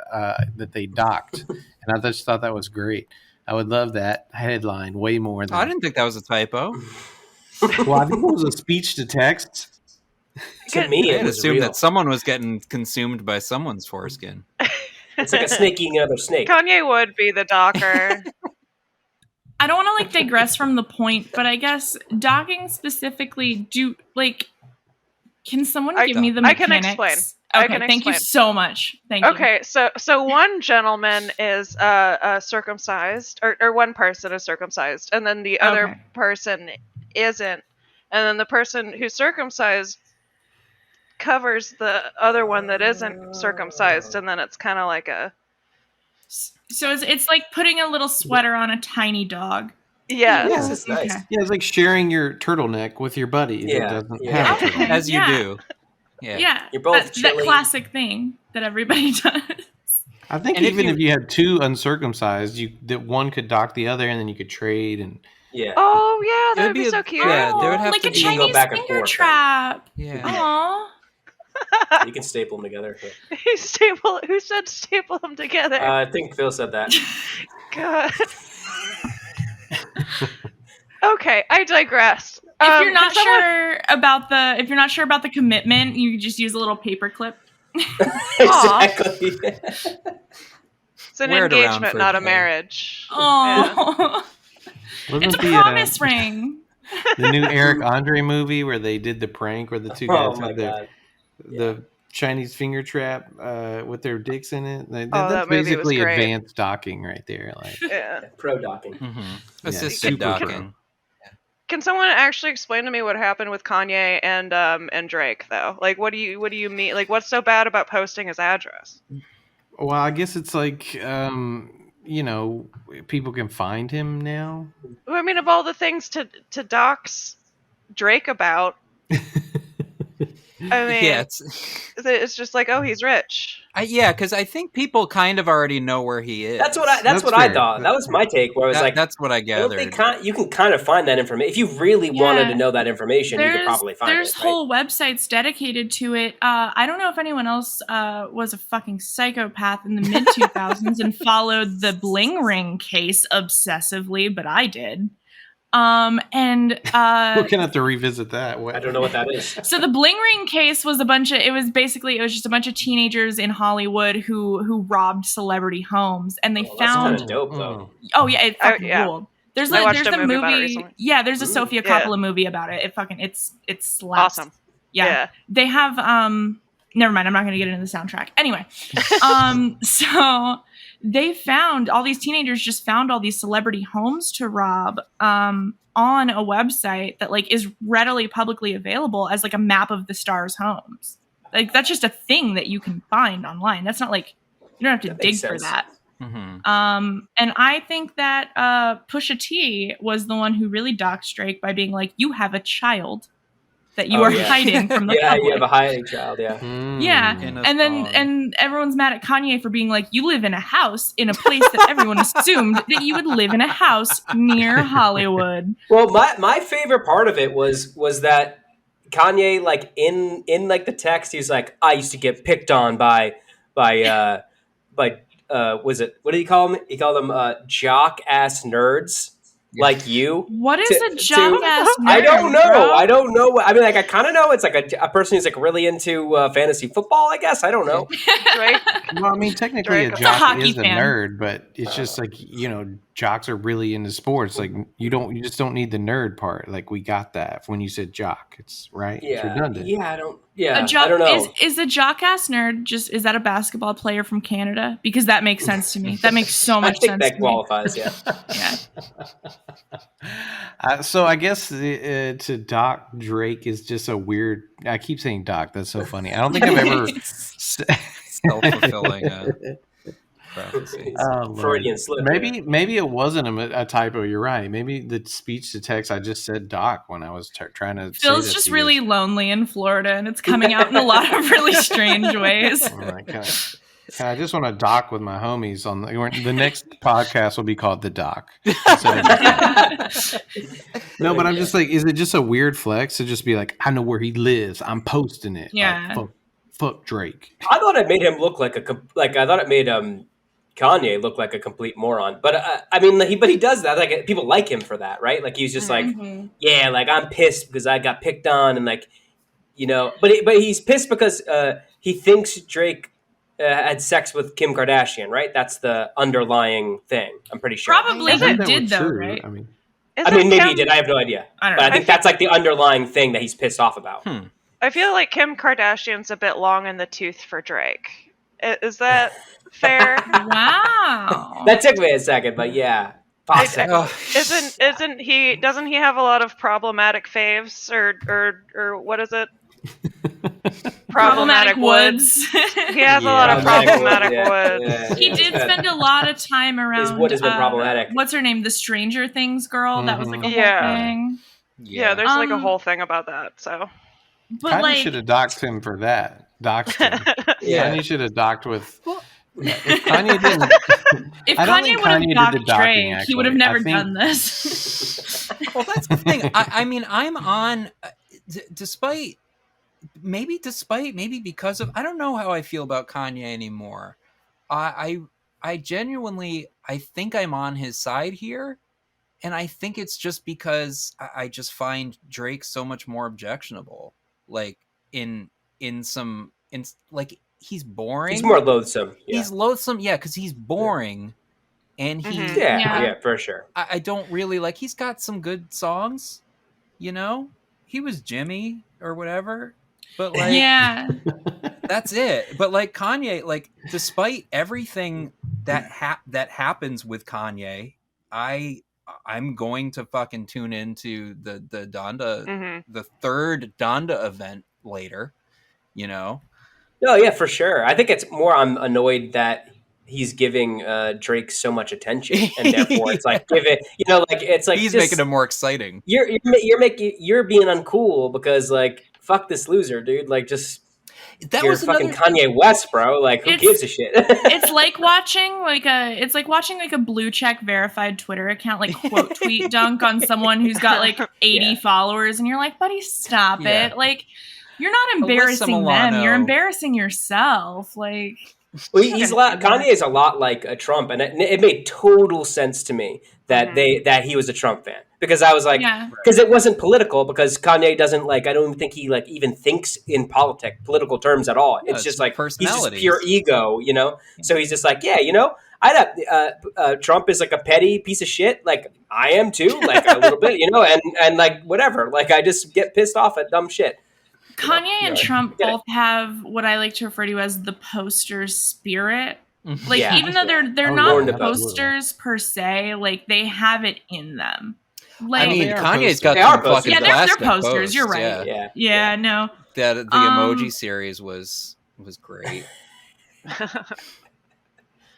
S1: that they docked, and I just thought that was great. I would love that headline way more than.
S5: I didn't think that was a typo.
S1: Well, I think it was a speech to text.
S3: To me,
S5: I
S3: it
S5: had
S3: was
S5: assumed
S3: real.
S5: that someone was getting consumed by someone's foreskin.
S3: It's like a snake eating another snake.
S2: Kanye would be the docker.
S4: I don't want to digress from the point, but I guess docking specifically, can someone give me the
S2: I can
S4: mechanics?
S2: explain.
S4: Okay,
S2: I can
S4: thank you
S2: explain.
S4: so much. Thank you.
S2: Okay, so one gentleman is circumcised, or one person is circumcised, and then the other
S4: Okay.
S2: person isn't, and then the person who's circumcised covers the other one that isn't circumcised, and then it's kind of like a
S4: So it's like putting a little sweater on a tiny dog.
S2: yes.
S3: Yes, it's nice.
S4: Okay.
S1: Yeah, it's like sharing your turtleneck with your buddy that
S3: Yeah,
S1: doesn't
S3: yeah.
S1: have a
S4: Okay.
S1: turtleneck.
S5: As you
S4: Yeah.
S5: do. Yeah.
S4: Yeah,
S3: You're both
S4: that
S3: chilly.
S4: classic thing that everybody does.
S1: I think
S5: And if
S1: even
S5: you-
S1: if you had two uncircumcised, that one could dock the other, and then you could trade. And
S3: Yeah.
S2: Oh yeah, that
S5: It'd
S2: would be
S5: be
S2: so
S5: a-
S2: cute.
S5: yeah, there would
S4: Oh,
S5: have
S4: like
S5: to
S4: a
S5: be-
S3: You can go
S4: Chinese
S3: back and
S4: finger
S3: forth,
S4: trap.
S5: Yeah.
S4: Aww.
S3: You can staple them together. Yeah.
S2: Who said staple them together?
S3: I think Phil said that.
S2: God. Okay, I digress.
S4: If you're not
S2: can someone-
S4: sure about the commitment, you could just use a little paper clip.
S3: Exactly.
S2: it's an
S5: Wear it around
S2: engagement,
S5: for a
S2: not a
S5: day.
S2: marriage.
S4: Oh,
S1: wasn't
S4: it's a
S1: the
S4: promise ring.
S1: the new Eric Andre movie where they did the prank where the two
S3: Oh
S1: guys
S3: my
S1: had
S3: god.
S1: the Chinese finger trap with their dicks in it?
S2: that
S1: That's
S2: movie was
S1: basically
S2: great.
S1: advanced docking right there. Like,
S2: Yeah.
S3: Pro docking.
S5: Mm-hmm.
S1: Yeah,
S5: Assisted
S1: super
S5: docking.
S2: Can someone actually explain to me what happened with Kanye and Drake though? Like, what do you mean? Like, what's so bad about posting his address?
S1: well, I guess it's like people can find him now.
S2: I mean, of all the things to dox Drake about, I mean,
S5: Yeah,
S2: it's just like, oh, he's rich.
S5: because I think people kind of already know where he is.
S3: That's what I
S1: fair.
S3: thought. That was my take. Where I was like,
S5: that's what I gathered.
S3: you can kind of find that information if you really wanted to know that information. You could probably find it.
S4: There's whole websites dedicated to it. I don't know if anyone else was a fucking psychopath in the mid 2000s and followed the Bling ring case obsessively, but I did.
S1: We're gonna have to revisit that.
S3: I don't know what that is.
S4: So the Bling ring case was it was just a bunch of teenagers in Hollywood who robbed celebrity homes, and they found.
S3: That's kind of dope, though.
S4: Oh yeah, it fucking ruled. There's a movie. Yeah, there's a Sofia Coppola movie about it. It slaps.
S2: Awesome.
S4: Yeah. They have never mind, I'm not gonna get into the soundtrack. Anyway. So they found all these teenagers just found all these celebrity homes to rob on a website that like is readily publicly available as like a map of the stars' homes. Like that's just a thing that you can find online. That's not like you don't have to dig for that.
S5: Mm-hmm.
S4: And I think that Pusha T was the one who really doxed Drake by being like, you have a child that you are hiding from the public.
S3: You have a hiding child, yeah.
S4: Yeah, and everyone's mad at Kanye for being like, you live in a house in a place that everyone assumed that you would live in a house near Hollywood.
S3: Well, my favorite part of it was that Kanye, like in like the text, he's like, I used to get picked on by was it, what did he call them? He called them jock ass nerds. Like you.
S4: What is a jock ass nerd?
S3: I don't know.
S4: Bro?
S3: I don't know. I mean, like, I kind of know it's like a person who's like really into fantasy football, I guess. I don't know.
S2: Right?
S1: Well, I mean, technically a jock is a nerd, but it's just like, jocks are really into sports. Like you just don't need the nerd part. Like we got that when you said jock. It's right.
S3: Yeah.
S1: It's redundant.
S3: Yeah, I don't know.
S4: Is a jock ass nerd is that a basketball player from Canada? Because that makes sense to me. That makes so much sense. I think
S3: that qualifies, yeah.
S1: So I guess to dock Drake is just a weird. I keep saying dock. That's so funny. I don't think I've ever
S5: self-fulfilling prophecy.
S3: Freudian slip.
S1: Maybe it wasn't a typo. You're right. Maybe the speech to text. I just said dock when I was trying to.
S4: Phil's just really lonely in Florida, and it's coming out in a lot of really strange ways.
S1: Oh my God. I just want to dock with my homies on the next podcast will be called The Dock. No, but I'm just like, is it just a weird flex to just be like, I know where he lives. I'm posting it.
S4: Yeah.
S1: Like, fuck Drake.
S3: I thought it made him look like I thought it made Kanye look like a complete moron. But I mean, he does that. Like people like him for that, right? Like he's just like, yeah, like I'm pissed because I got picked on, and like, but he's pissed because he thinks Drake had sex with Kim Kardashian, right? That's the underlying thing. I'm pretty sure.
S4: Probably he did, though, right?
S1: I mean,
S3: maybe he did. I have no idea. I think that's like the underlying thing that he's pissed off about.
S2: I feel like Kim Kardashian's a bit long in the tooth for Drake. Is that fair?
S4: Wow.
S3: That took me a second, but yeah.
S2: Isn't he? Doesn't he have a lot of problematic faves or what is it? Problematic woods. He has a lot of problematic woods.
S3: Yeah.
S4: He did spend a lot of time around.
S3: His wood has been problematic.
S4: What's her name? The Stranger Things girl. That was like a whole thing.
S2: Yeah, there's like a whole thing about that. So,
S4: but
S1: Kanye
S4: like,
S1: should have doxed him for that. Doxed him. Kanye should have docked with. If Kanye didn't,
S4: if Kanye would have docked Drake, he would have never done this.
S5: Well, that's the thing. I mean, I'm on, despite maybe because of, I don't know how I feel about Kanye anymore. I genuinely, I think I'm on his side here. And I think it's just because I just find Drake so much more objectionable. Like like he's boring.
S3: He's more loathsome. Yeah.
S5: He's loathsome, yeah, because he's boring. And he
S3: yeah, for sure.
S5: I don't really like, he's got some good songs, he was Jimmy or whatever, but like,
S4: yeah,
S5: that's it. But like Kanye, like despite everything that happens with Kanye, I'm going to fucking tune into the Donda, the third Donda event later,
S3: No, yeah, for sure. I think it's more I'm annoyed that he's giving Drake so much attention, and therefore it's like it's like
S5: he's making it more exciting.
S3: You're being uncool because like fuck this loser, dude. Like, just
S5: That
S3: you're
S5: was
S3: fucking
S5: another
S3: Kanye West, bro. Like, who gives a shit?
S4: It's like watching a blue check verified Twitter account like quote tweet dunk on someone who's got like 80 followers, and you're like, buddy, stop it. Like, you're not embarrassing them, you're embarrassing yourself. Like,
S3: well, Kanye is a lot like Trump, and it made total sense to me that that he was a Trump fan, because I was like, because it wasn't political, because Kanye doesn't like, I don't even think he like even thinks in political terms at all. It's just like he's just pure ego, you know. So he's just like, yeah, you know, Trump is like a petty piece of shit, like I am too, like a little bit, you know, and like whatever, like I just get pissed off at dumb shit.
S4: Kanye and Trump both have what I like to refer to as the poster spirit. Like, even though they're not posters per se, like they have it in them. Like,
S5: I mean, Kanye's got
S3: some
S5: fucking
S4: they're posters.
S5: posts.
S4: You're right. Yeah. No.
S5: The emoji series was great.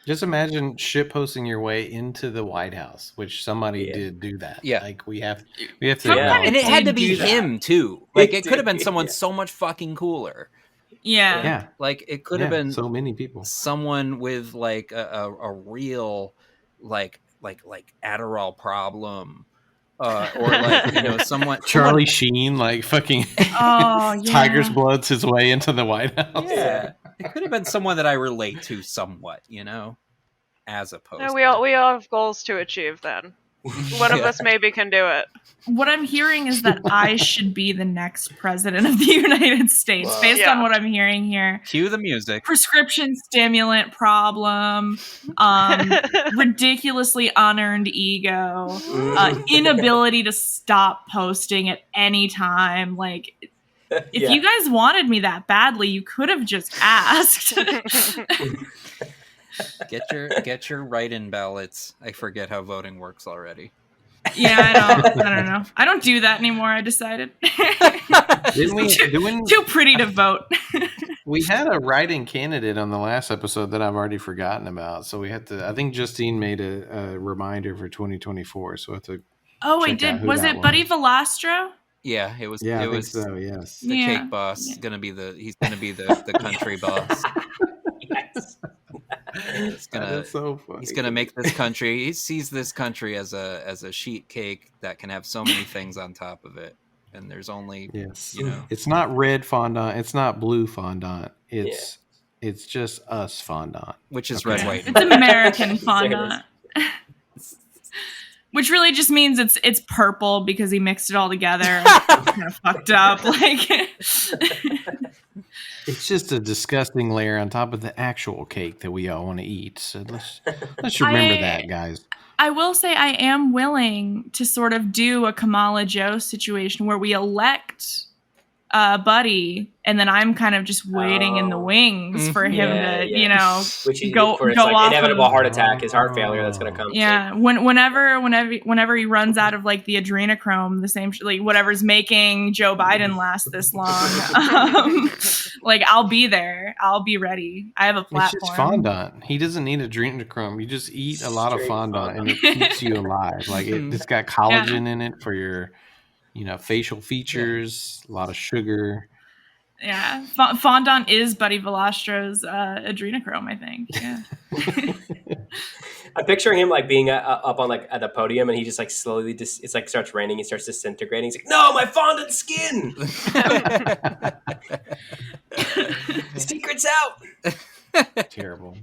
S1: Just imagine shit posting your way into the White House, which somebody did do that. Yeah, like we have to,
S5: and it had to be him too. Like it could have been someone so much fucking cooler.
S4: Yeah,
S5: like it could have been
S1: so many people.
S5: Someone with like a real like Adderall problem. Or like, you know, someone
S1: Charlie Sheen, like fucking tiger's bloods his way into the White House.
S5: Yeah, it could have been someone that I relate to somewhat, you know, as opposed.
S2: No, we all have goals to achieve. Then one of us maybe can do it.
S4: What I'm hearing is that I should be the next president of the United States, based on what I'm hearing here.
S5: Cue the music.
S4: Prescription stimulant problem, ridiculously unearned ego, inability to stop posting at any time. Like, if you guys wanted me that badly, you could have just asked.
S5: Get your write-in ballots. I forget how voting works already.
S4: Yeah, I don't know. I don't do that anymore. I decided. Too pretty to vote.
S1: We had a write-in candidate on the last episode that I've already forgotten about. So we had to. I think Justine made a reminder for 2024. So I have to.
S4: Oh, I did. Was it Buddy Velastro?
S5: Yeah, it was.
S1: Yeah,
S5: it
S1: I
S5: was
S1: think so. Yes,
S5: the cake boss. He's gonna be the country boss. He's gonna make this country. He sees this country as a sheet cake that can have so many things on top of it, and there's only you know,
S1: it's not red fondant, it's not blue fondant. It's just us fondant,
S5: which is red, white.
S4: It's American fondant, which really just means it's purple because he mixed it all together. Kind of fucked up, like.
S1: It's just a disgusting layer on top of the actual cake that we all want to eat. So let's remember that, guys.
S4: I will say I am willing to sort of do a Kamala Joe situation where we elect Buddy, and then I'm kind of just waiting in the wings for him to, you know, go off.
S3: Inevitable heart attack, his heart failure that's going to come.
S4: Yeah, whenever he runs out of like the adrenochrome, the same like whatever's making Joe Biden last this long, like I'll be there. I'll be ready. I have a platform.
S1: It's just fondant. He doesn't need adrenochrome. You just eat a lot of fondant, and it keeps you alive. Like it's got collagen in it for your. You know, facial features, a lot of sugar.
S4: Yeah, fondant is Buddy Velastro's adrenochrome, I think. Yeah.
S3: I'm picturing him like being up on like at the podium, and he just like slowly it's like starts raining, he starts disintegrating. He's like, "No, my fondant skin! Secret's out."
S1: Terrible.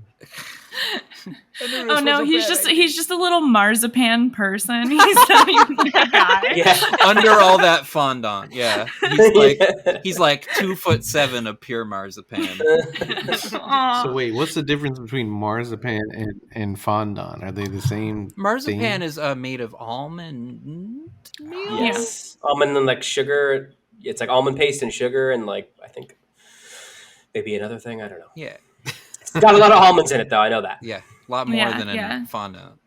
S4: Oh no, he's just a little marzipan person. He's not even a guy.
S5: Yeah. Under all that fondant, he's like 2'7" of pure marzipan.
S1: So wait, what's the difference between marzipan and fondant? Are they the same?
S5: Marzipan is made of almond meal.
S3: Yes, almond and like sugar. It's like almond paste and sugar, and like I think maybe another thing. I don't know.
S5: Yeah.
S3: It's got a lot of almonds in it, though. I know that.
S5: Yeah, a lot more than in fondant.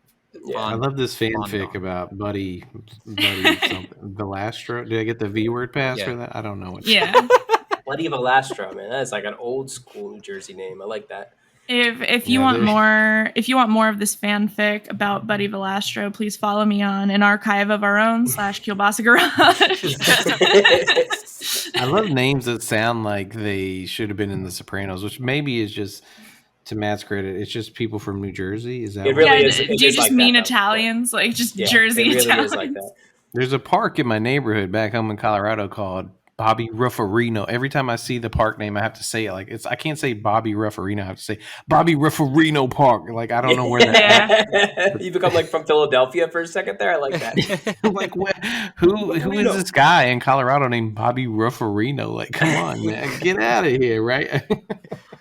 S1: Yeah. I love this fanfic about Buddy something. Velastro. Did I get the V word pass for that? I don't know.
S3: Buddy Velastro, man. That's like an old school New Jersey name. I like that.
S4: If you want more of this fanfic about Buddy Velastro, please follow me on An Archive of Our Own /Kielbasa Garage.
S1: I love names that sound like they should have been in The Sopranos, which maybe is just, to Matt's credit, it's just people from New Jersey. Is that
S3: It
S1: what
S3: really
S4: Yeah,
S3: is. It
S4: do you
S3: is
S4: just
S3: like
S4: mean
S3: that, though.
S4: Italians? Like just
S3: Yeah,
S4: Jersey
S3: it really
S4: Italians?
S3: is like that.
S1: There's a park in my neighborhood back home in Colorado called Bobby Ruffarino. Every time I see the park name, I have to say it like I can't say Bobby Ruffarino. I have to say Bobby Ruffarino Park. Like I don't know where that.
S3: You become like from Philadelphia for a second there. I like that.
S1: Like who is this guy in Colorado named Bobby Ruffarino? Like, come on, man, get out of here, right?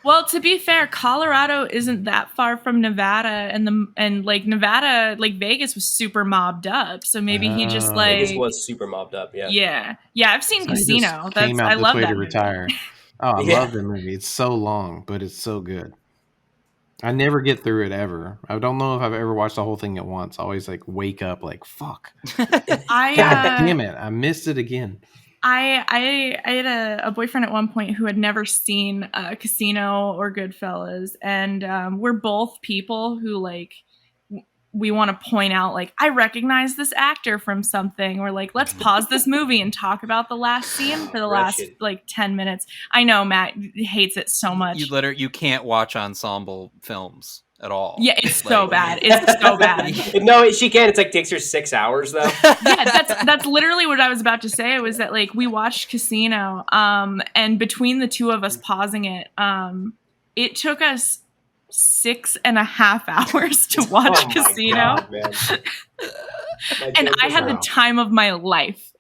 S4: Well, to be fair, Colorado isn't that far from Nevada, and like Nevada, like Vegas was super mobbed up. So maybe he just like
S3: Vegas was super mobbed up. Yeah.
S4: yeah. I've seen
S1: So he just
S4: Casino.
S1: came out
S4: I
S1: this
S4: love
S1: way
S4: that
S1: to
S4: movie.
S1: retire. Oh, I
S3: Yeah.
S1: love the movie. It's so long, but it's so good. I never get through it ever. I don't know if I've ever watched the whole thing at once. I always like wake up like, fuck. God damn it. I missed it again.
S4: I had a boyfriend at one point who had never seen Casino or Goodfellas, and we're both people who like we want to point out like I recognize this actor from something. We're like, let's pause this movie and talk about the last scene for the last like 10 minutes. I know Matt hates it so much.
S5: You can't watch ensemble films at all.
S4: Yeah, it's so bad. It's so bad.
S3: No, she can. It's like takes her 6 hours though.
S4: Yeah, that's literally what I was about to say. Was that like we watched Casino, and between the two of us pausing it, it took us 6.5 hours to watch Casino.
S3: God, man.
S4: And I had the time of my life.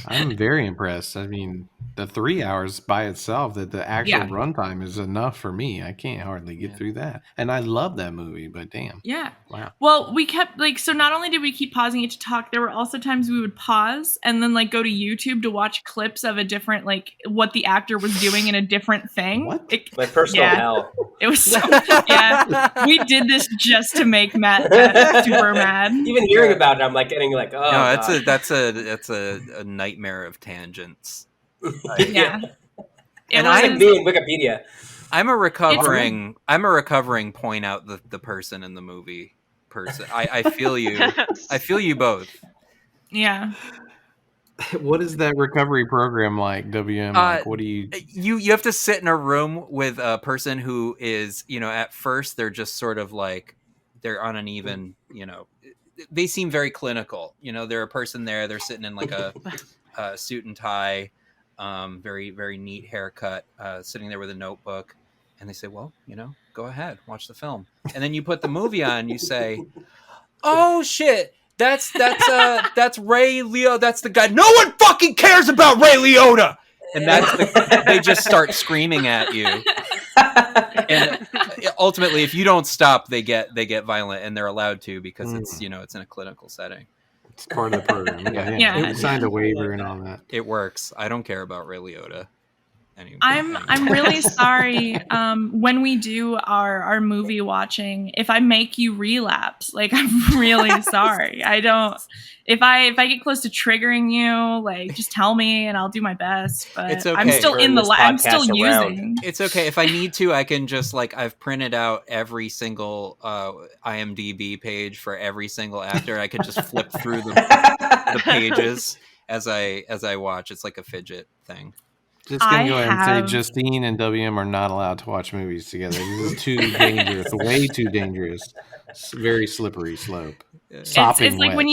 S1: I'm very impressed. I mean, the 3 hours by itself, that the actual runtime is enough for me. I can't hardly get through that. And I love that movie, but damn.
S4: Yeah.
S1: Wow.
S4: Well, we kept like, so not only did we keep pausing it to talk, there were also times we would pause and then like go to YouTube to watch clips of a different, like what the actor was doing in a different thing.
S1: What?
S3: My personal hell.
S4: It was so, we did this just to make Matt super mad.
S3: Even hearing about it, I'm like getting like, oh,
S5: no, that's a nightmare of tangents.
S4: Yeah.
S3: And I'm being Wikipedia.
S5: I'm a recovering point out the person in the movie person. I feel you. I feel you both.
S4: Yeah.
S1: What is that recovery program like, WM? Like, what do you
S5: have to sit in a room with a person who is, at first they're just sort of like they're on an even, they seem very clinical. They're a person there, they're sitting in like a suit and tie, very, very neat haircut, sitting there with a notebook, and they say, well, go ahead, watch the film. And then you put the movie on, you say, oh shit, that's Ray Liotta. That's the guy. No one fucking cares about Ray Liotta. And they just start screaming at you. And ultimately, if you don't stop, they get violent, and they're allowed to because it's it's in a clinical setting.
S1: It's part of the program. Yeah. Signed a waiver and all that.
S5: It works. I don't care about Ray Liotta. Anyway.
S4: I'm really sorry when we do our movie watching, if I make you relapse. Like, I'm really sorry. I don't, if I get close to triggering you, like, just tell me and I'll do my best. But
S5: it's okay.
S4: I'm still I'm still using.
S5: It's okay. If I need to, I can just I've printed out every single IMDb page for every single actor. I can just flip through the pages as I watch. It's like a fidget thing.
S1: Just gonna go ahead and say Justine and WM are not allowed to watch movies together. This is too dangerous, way too dangerous. It's very slippery slope.
S4: It's like when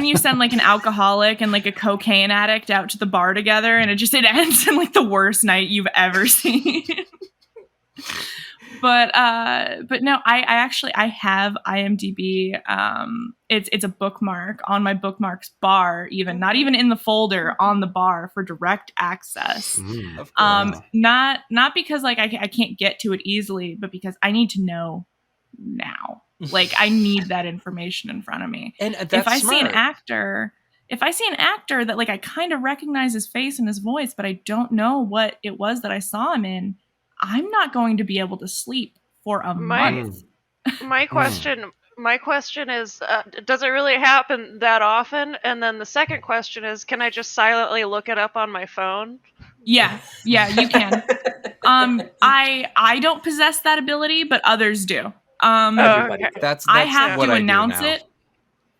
S4: you send like an alcoholic and like a cocaine addict out to the bar together, and it ends in like the worst night you've ever seen. But no, I have IMDb. It's a bookmark on my bookmarks bar, not even in the folder, on the bar for direct access. Not because like I can't get to it easily, but because I need to know now. Like, I need that information in front of me.
S5: And that's
S4: if I
S5: smart.
S4: see an actor that like I kind of recognize his face and his voice, but I don't know what it was that I saw him in, I'm not going to be able to sleep for a month.
S2: My question is, does it really happen that often? And then the second question is, can I just silently look it up on my phone?
S4: Yeah, you can. I don't possess that ability, but others do.
S5: That's
S4: I have
S5: what
S4: to
S5: I do
S4: announce
S5: now.
S4: it.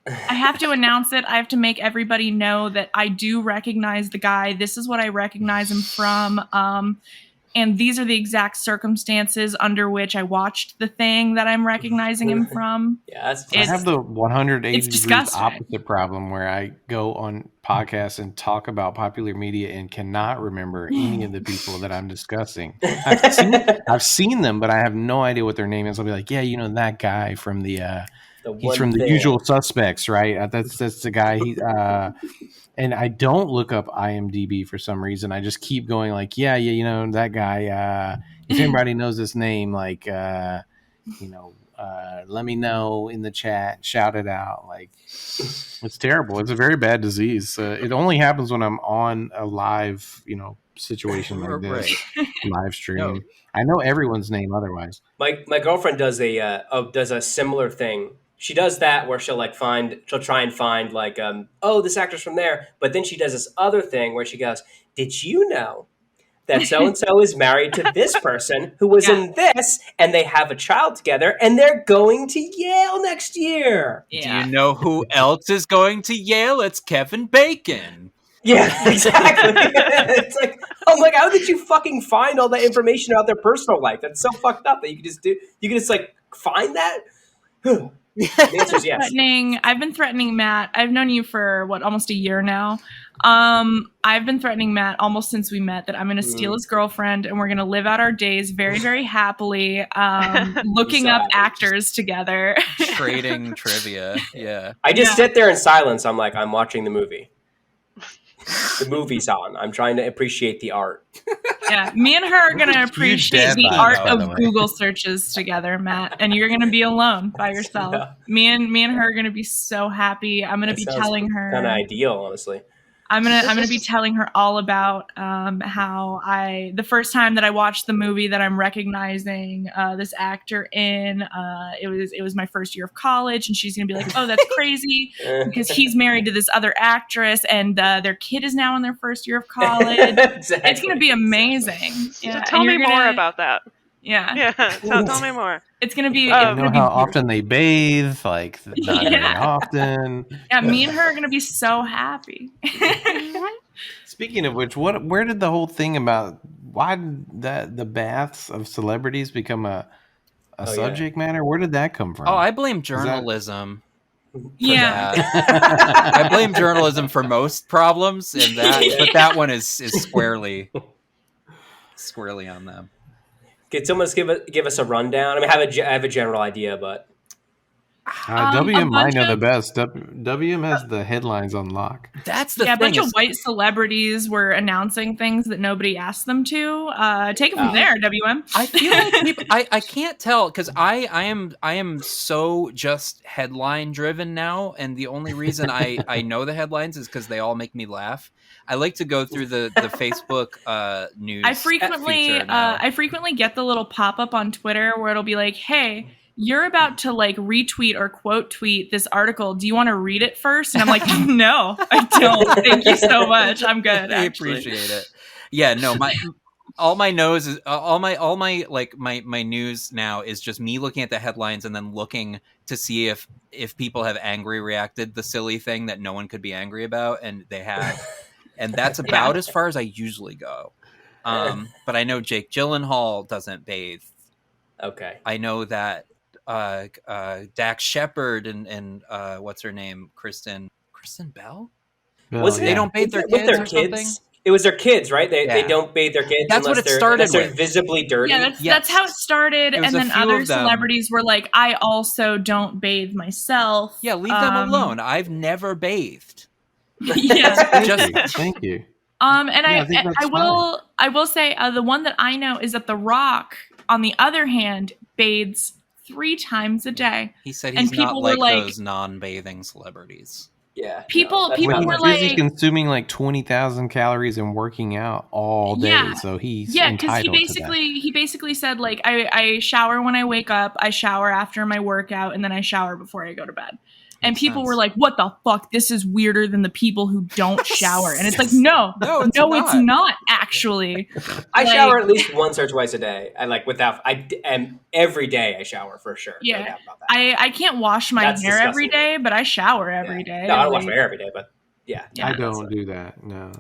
S4: I have to announce it. I have to make everybody know that I do recognize the guy. This is what I recognize him from. And these are the exact circumstances under which I watched the thing that I'm recognizing him from.
S3: Yeah,
S1: I have the 180
S4: it's
S1: degrees
S4: disgusting.
S1: opposite problem where I go on podcasts and talk about popular media and cannot remember any of the people that I'm discussing. I've seen them, but I have no idea what their name is. I'll be like, yeah, you know that guy from he's from the Usual Suspects, right? That's the guy. And I don't look up IMDb for some reason. I just keep going like, yeah, you know that guy. If anybody knows his name, like, let me know in the chat. Shout it out. Like, it's terrible. It's a very bad disease. It only happens when I'm on a live, situation like this, live stream. No. I know everyone's name otherwise.
S3: My girlfriend does a similar thing. She does that where she'll try and find like, this actor's from there. But then she does this other thing where she goes, did you know that so-and-so is married to this person who was in this, and they have a child together, and they're going to Yale next year?
S5: Yeah. Do you know who else is going to Yale? It's Kevin Bacon.
S3: Yeah, exactly. It's like, oh my God, how did you fucking find all that information about their personal life? That's so fucked up that you can just like find that? The answer is yes.
S4: I've been threatening Matt. I've known you for almost a year now. I've been threatening Matt almost since we met that I'm going to steal his girlfriend and we're going to live out our days very, very happily, looking up actors together,
S5: trading trivia. Yeah.
S3: I just sit there in silence. I'm like, I'm watching the movie. The movie's on. I'm trying to appreciate the art.
S4: Yeah, me and her are going to appreciate the art of Google searches together, Matt, and you're going to be alone by yourself. Yeah. Me and her are going to be so happy. I'm going to be telling her.
S3: Kind of ideal, honestly.
S4: I'm gonna be telling her all about how the first time that I watched the movie that I'm recognizing this actor in, it was my first year of college, and she's gonna be like, oh, that's crazy because he's married to this other actress, and their kid is now in their first year of college. Exactly. It's gonna be amazing.
S2: Yeah, so tell me more about that.
S4: Yeah.
S2: Tell me more.
S4: It's gonna be.
S1: How often they bathe? Like not very often.
S4: Yeah, me and her are gonna be so happy.
S1: Speaking of which, where did the whole thing about why did the baths of celebrities become a subject matter? Where did that come from?
S5: Oh, I blame journalism.
S4: Yeah,
S5: I blame journalism for most problems, and but that one is squarely on them.
S3: Could someone give us a rundown? I mean, I have a general idea, but
S1: WM might know the best. WM has the headlines on lock.
S5: That's the thing.
S4: A bunch of white celebrities were announcing things that nobody asked them to. Take it from there, WM.
S5: I feel like people, I can't tell because I am so just headline driven now, and the only reason I know the headlines is because they all make me laugh. I like to go through the Facebook news.
S4: I frequently get the little pop up on Twitter where it'll be like, "Hey, you're about to like retweet or quote tweet this article. Do you want to read it first?" And I'm like, "No, I don't. Thank you so much. I'm good."
S5: I appreciate it. Yeah, no, my news now is just me looking at the headlines and then looking to see if people have angry reacted the silly thing that no one could be angry about, and they have. And that's about as far as I usually go. But I know Jake Gyllenhaal doesn't bathe.
S3: Okay.
S5: I know that Dax Shepard and what's her name? Kristen Bell? They don't bathe their kids or something?
S3: It was their kids, right? They don't bathe their kids.
S5: That's what it started with.
S3: They're visibly dirty.
S4: Yeah, that's how it started. And then other celebrities were like, I also don't bathe myself.
S5: Yeah, leave them alone. I've never bathed.
S4: Yeah,
S1: thank you.
S4: And I will say the one that I know is that The Rock, on the other hand, bathes 3 times a day.
S5: He said he's not like those non-bathing celebrities.
S3: Yeah,
S4: people were like,
S1: he's consuming like 20,000 calories and working out all day, so he's entitled to that.
S4: He basically said like I shower when I wake up, I shower after my workout, and then I shower before I go to bed. And
S5: Makes
S4: people were
S5: sense.
S4: like, what the fuck? This is weirder than the people who don't shower. And it's like, no, it's not actually.
S3: I
S4: Like,
S3: shower at least once or twice a day. And every day I shower for sure.
S4: Yeah.
S3: No doubt about that.
S4: I can't wash my
S3: That's
S4: hair every
S3: disgusting.
S4: day, but I shower every day.
S3: No, I don't wash
S4: Like,
S3: my hair every day, but yeah.
S4: Yeah,
S1: I don't do that. No,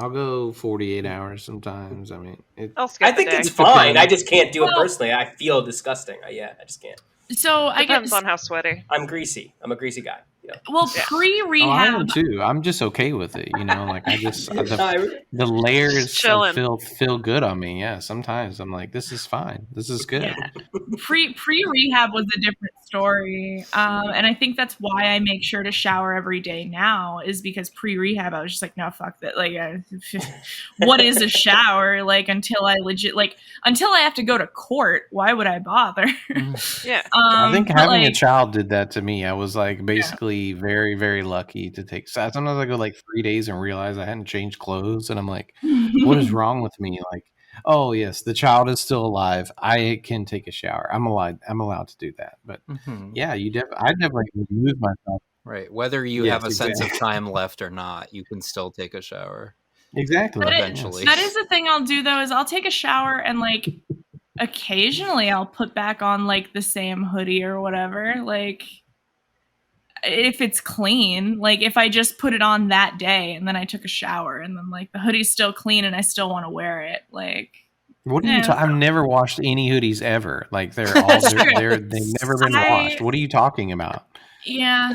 S1: I'll go 48 hours sometimes. I mean,
S2: I'll skip
S3: I think
S2: a day.
S3: it's fine.
S1: depends.
S3: I just can't do it
S4: Well-
S3: personally. I feel disgusting. I just can't.
S4: So I
S2: Depends
S4: guess,
S2: on how sweaty.
S3: I'm greasy. I'm a greasy guy. Yeah.
S4: well,
S2: Yeah.
S1: Oh, I
S4: pre-rehab,
S1: am too. I'm just okay with it. Like I just the
S3: I-
S1: layers
S2: Chilling.
S1: feel good on me. Yeah, sometimes I'm like, this is fine. This is good.
S4: Yeah. pre-rehab was a different story, and I think that's why I make sure to shower every day now, is because pre-rehab I was just like, no, fuck that. Like, what is a shower? Like, until I have to go to court, why would I bother?
S2: Yeah.
S1: I think
S4: but,
S1: having a
S4: like,
S1: child did that to me. I was like basically very, very lucky to take. Sometimes I go like 3 days and realize I hadn't changed clothes, and I'm like, what is wrong with me? Like, oh yes, the child is still alive. I can take a shower. I'm allowed to do that. But yeah, I definitely lose myself.
S5: Right. Whether you
S1: Yes,
S5: have a sense of
S1: exactly.
S5: time left or not, you can still take a shower.
S1: Exactly.
S4: But
S5: Eventually.
S4: that is the thing I'll do though, is I'll take a shower and like occasionally I'll put back on like the same hoodie or whatever. Like, if it's clean, like if I just put it on that day and then I took a shower and then like the hoodie's still clean and I still want to wear it, like,
S1: What are you?
S4: Yeah.
S1: I've never washed any hoodies ever. Like they've never been washed. What are you talking about?
S4: yeah,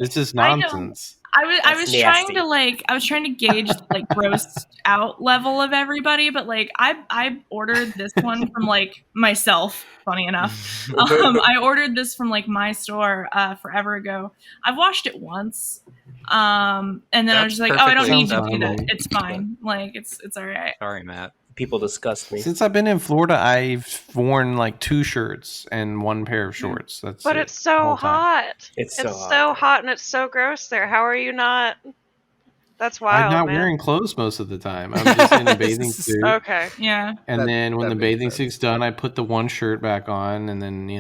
S1: This is
S4: I know.
S1: nonsense.
S4: I was
S3: That's
S4: trying
S3: nasty.
S4: to gauge the, like, gross out level of everybody, but like I ordered this one from like myself. Funny enough, I ordered this from like my store forever ago. I've washed it once, and then I was
S5: That's
S4: just like, oh, I don't
S5: perfectly
S4: need to do that.
S1: acceptable.
S4: It's fine. Like it's all right.
S5: Sorry, Matt.
S3: People disgust me.
S1: Since I've been in Florida, I've worn like 2 shirts and 1 pair of shorts. That's
S2: But
S1: it,
S2: it's
S1: the
S2: so
S1: whole time.
S2: hot.
S3: It's
S2: It's
S3: so
S2: so
S3: hot.
S2: hot and it's so gross there. How are you not? That's
S1: I'm
S2: wild,
S1: not
S2: man.
S1: wearing clothes most of the time. I'm just in a bathing suit.
S2: Okay.
S4: Yeah.
S1: And
S5: That-
S1: then when
S5: that
S1: the
S5: makes
S1: bathing
S5: sense.
S1: suit's done, I put the 1 shirt back on, and then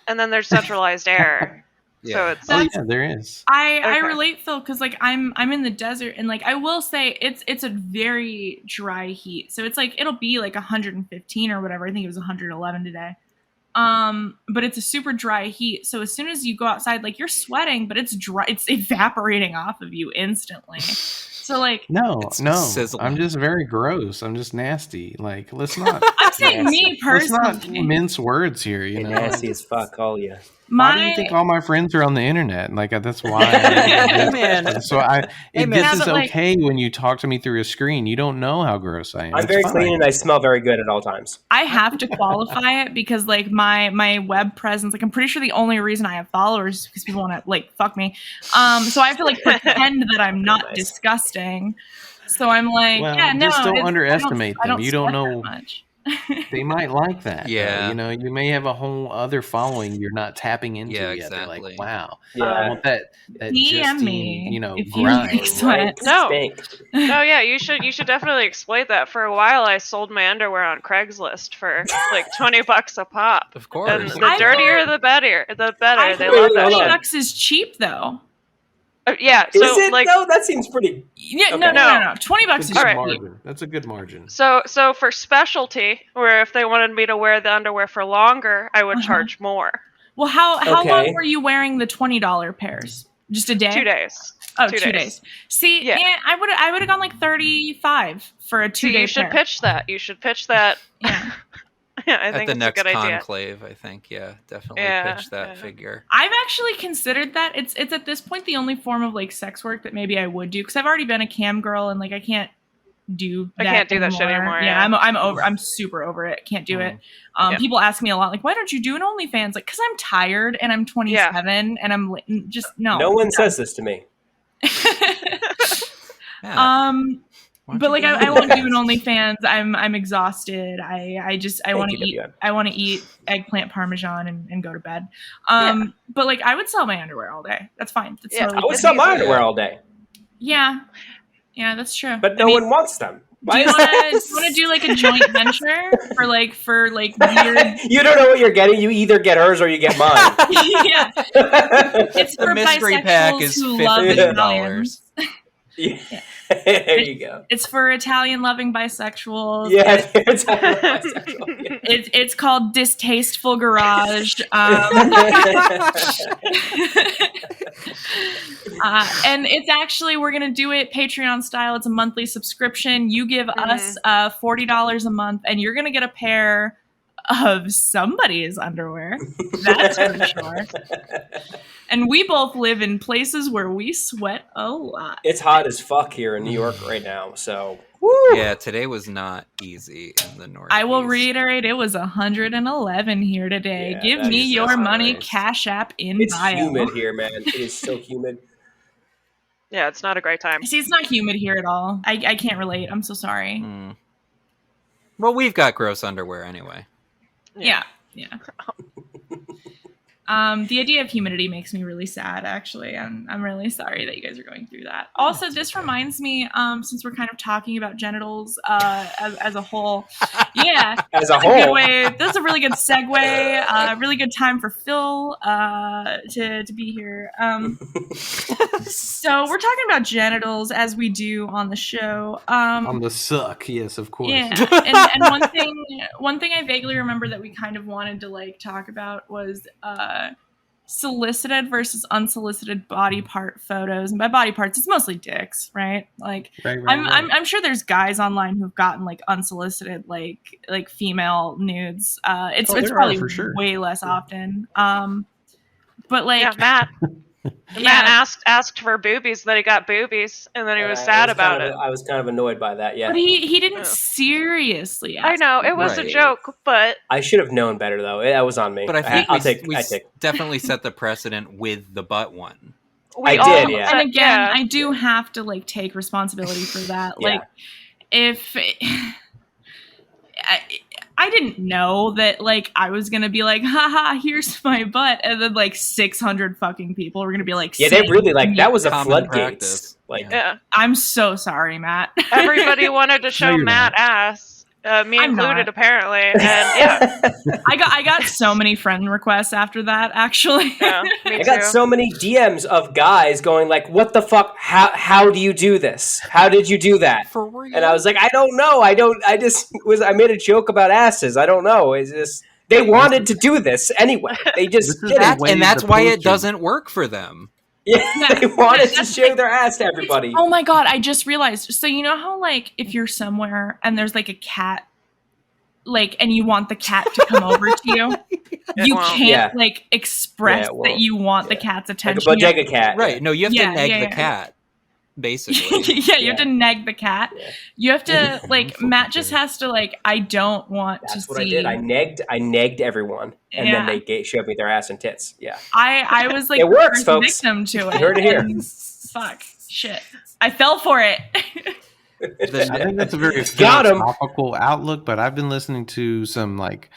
S2: And then there's centralized air. So
S5: Yeah.
S2: it's
S1: Oh yeah, there is.
S4: I
S2: Okay.
S4: relate, Phil, because like I'm in the desert and like I will say it's a very dry heat. So it's like it'll be like 115 or whatever. I think it was 111 today. But it's a super dry heat. So as soon as you go outside, like you're sweating, but it's dry. It's evaporating off of you instantly. So like
S1: No,
S5: It's
S1: no.
S5: sizzling.
S1: I'm just very gross. I'm just nasty. Like let's not
S4: I'm saying me
S1: let's not
S4: personally,
S1: mince words here.
S3: You're
S1: know.
S3: nasty as fuck, all you.
S1: Why do you think all my friends are on the internet? Like that's why.
S5: Man.
S1: So
S5: Hey, man.
S1: this
S4: Yeah,
S1: is
S4: but, like-
S1: okay when you talk to me through a screen. You don't know how gross I am.
S3: I'm
S1: It's
S3: very
S1: fine.
S3: clean and I smell very good at all times.
S4: I have to qualify it because like my web presence, like I'm pretty sure the only reason I have followers is because people want to like fuck me. So I have to like pretend that I'm not
S3: Nice.
S4: disgusting. So I'm like,
S1: Well,
S4: yeah, no,
S1: just don't
S4: it's-
S1: underestimate
S4: I
S1: them. You don't
S4: sweat that
S1: know.
S4: much.
S1: They might like that. though.
S5: Yeah.
S1: You may have a whole other following you're not tapping into
S5: Yeah,
S1: yet. They're
S5: exactly.
S1: like, wow, I
S3: Yeah.
S1: want that
S4: DM
S1: Justine,
S4: me if you
S1: grind.
S4: like sweat.
S2: No.
S3: Stink.
S2: No, yeah, you should definitely exploit that. For a while, I sold my underwear on Craigslist for like $20 a pop.
S5: Of course.
S2: And
S5: of
S2: the
S5: course.
S2: dirtier, the better. The better.
S4: I
S2: They
S4: heard
S2: love that
S3: hold
S2: shit.
S3: on.
S4: $20 is cheap though.
S2: Yeah.
S3: Is
S2: So
S3: it
S2: like,
S3: though? That seems pretty.
S4: Yeah,
S3: Okay.
S4: no. $20
S1: That's
S4: is
S1: a good
S2: Alright.
S1: margin. That's a good margin.
S2: so for specialty, where if they wanted me to wear the underwear for longer, I would
S4: Uh-huh.
S2: charge more.
S4: Well, how
S3: Okay.
S4: long were you wearing the $20 pairs? Just a day?
S2: 2 days.
S4: Oh,
S2: 2
S4: 2
S2: days.
S4: days. See,
S2: Yeah.
S4: yeah, I would have gone like 35 for a
S2: So
S4: 2-day
S2: you should
S4: pair.
S2: pitch that. You should pitch that.
S4: Yeah.
S2: Yeah, I
S5: At
S2: think
S5: the
S2: it's
S5: next
S2: a good idea.
S5: conclave, I think. Yeah, definitely
S2: Yeah,
S5: pitch that
S2: yeah.
S5: figure.
S4: I've actually considered that. It's at this point the only form of like sex work that maybe I would do because I've already been a cam girl and like I can't do
S2: I
S4: that
S2: can't do that shit anymore,
S4: Yeah,
S2: yeah.
S4: I'm super over it. Can't do it.
S2: Yeah.
S4: People ask me a lot like, why don't you do an OnlyFans? Like, because I'm tired and I'm 27 and I'm just no.
S3: No one says this to me.
S5: Matt, why don't
S4: But
S5: you
S4: like
S5: do
S4: I won't do an
S5: OnlyFans?
S4: OnlyFans. I'm exhausted. I want to
S3: you,
S4: eat.
S3: WM.
S4: I want to eat eggplant parmesan and go to bed.
S2: Yeah.
S4: But like I would sell my underwear all day. That's fine. That's
S2: Yeah,
S4: totally
S3: I would
S4: good.
S3: sell my
S5: Yeah.
S3: underwear all day,
S4: Yeah, that's true.
S3: but
S4: I
S3: no
S4: mean,
S3: one wants them.
S4: Do you want to do like a joint venture for like weird?
S3: You don't know what you're getting. You either get hers or you get mine.
S4: Yeah, it's
S5: The
S4: for
S5: mystery
S4: bisexuals
S5: pack is
S4: who love
S5: $15.
S4: Italians.
S3: Yeah. There you go.
S4: It's for Italian loving bisexuals.
S3: Yeah, it's bisexual.
S4: It's called Distasteful Garage. And it's actually, we're going to do it Patreon style. It's a monthly subscription. You give us $40 a month, and you're going to get a pair of somebody's underwear. That's for sure. And we both live in places where we sweat a lot.
S3: It's hot as fuck here in New York right now, so...
S5: Woo. Yeah, today was not easy in the Northeast.
S4: I will reiterate, it was 111 here today.
S3: Yeah,
S4: Give me your money,
S3: nice.
S4: Cash App in
S3: It's
S4: bio.
S3: humid here, man. It is so humid.
S2: Yeah, it's not a great time.
S4: See, it's not humid here at all. I can't relate. I'm so sorry.
S5: Well, we've got gross underwear anyway.
S4: Yeah. The idea of humidity makes me really sad, actually. I'm really sorry that you guys are going through that. Also, this reminds me, since we're kind of talking about genitals as a whole. Yeah.
S3: As a
S4: Good
S3: whole.
S4: way. That's a really good segue. Really good time for Phil to be here. So we're talking about genitals as we do on the show.
S1: On the Succ, yes, of course.
S4: Yeah, and one thing I vaguely remember that we kind of wanted to like talk about was solicited versus unsolicited body part photos. And by body parts, it's mostly dicks, right? Like,
S1: Right.
S4: I'm sure there's guys online who've gotten like unsolicited like female nudes. It's probably
S1: for sure.
S4: way less often. But like
S2: Yeah, Matt. Matt asked for boobies, then he got boobies, and then he was sad about it.
S3: I was kind of annoyed by that, yeah.
S4: But he didn't seriously ask.
S2: I know, it was a joke, but...
S3: I should have known better, though. That was on me.
S5: But I think we
S3: I take.
S5: definitely set the precedent with the butt one.
S3: I did, yeah.
S4: And again, I do have to like take responsibility for that.
S3: Yeah.
S4: Like, if I didn't know that like I was gonna be like, haha, here's my butt, and then like 600 fucking people were gonna be like,
S3: Yeah, they really like that was a
S5: Common
S3: floodgates.
S5: practice.
S3: Like,
S2: Yeah.
S4: I'm so sorry, Matt.
S2: Everybody wanted to show
S1: you're
S2: Matt
S1: not.
S2: ass. Me
S4: I'm
S2: included,
S4: not.
S2: apparently. And yeah,
S4: I got so many friend requests after that, actually.
S2: yeah, me
S3: I
S2: too.
S3: got so many DMs of guys going like, "What the fuck? How do you do this? How did you do that?"
S5: For real?
S3: And I was like, "I don't know. I made a joke about asses. I don't know. It's just they wanted to do this anyway. They just
S1: This is
S3: did
S1: the
S3: it.
S1: way
S5: and that's
S1: the
S5: why it
S1: poster-
S5: doesn't work for them.
S3: Yeah, they wanted to
S4: that's
S3: show
S4: like-
S3: their ass to everybody."
S4: Oh my god, I just realized. So you know how like if you're somewhere and there's like a cat, like, and you want the cat to come over to you, you
S2: won't.
S4: can't
S3: Yeah.
S4: like express
S3: Yeah, it
S4: that
S3: won't.
S4: you want the
S3: Yeah.
S4: cat's
S3: Like
S4: attention.
S3: a bodega cat.
S5: Right. No, you have
S4: Yeah,
S5: to neg
S4: yeah,
S5: the
S4: yeah.
S5: cat, basically.
S4: Yeah, you have to neg the cat.
S3: Yeah.
S4: You have to like
S1: fucking
S4: Matt just has to like I don't want
S3: That's
S4: to
S3: what
S4: see.
S3: I did. I negged everyone, and
S4: Yeah.
S3: then they showed me their ass and tits. Yeah.
S4: I was like
S3: It works,
S4: the
S3: folks.
S4: victim to it.
S3: You heard it here.
S4: and fuck shit. I fell for it.
S1: I think that's a very
S3: Got 'em.
S1: philosophical outlook, but I've been listening to some like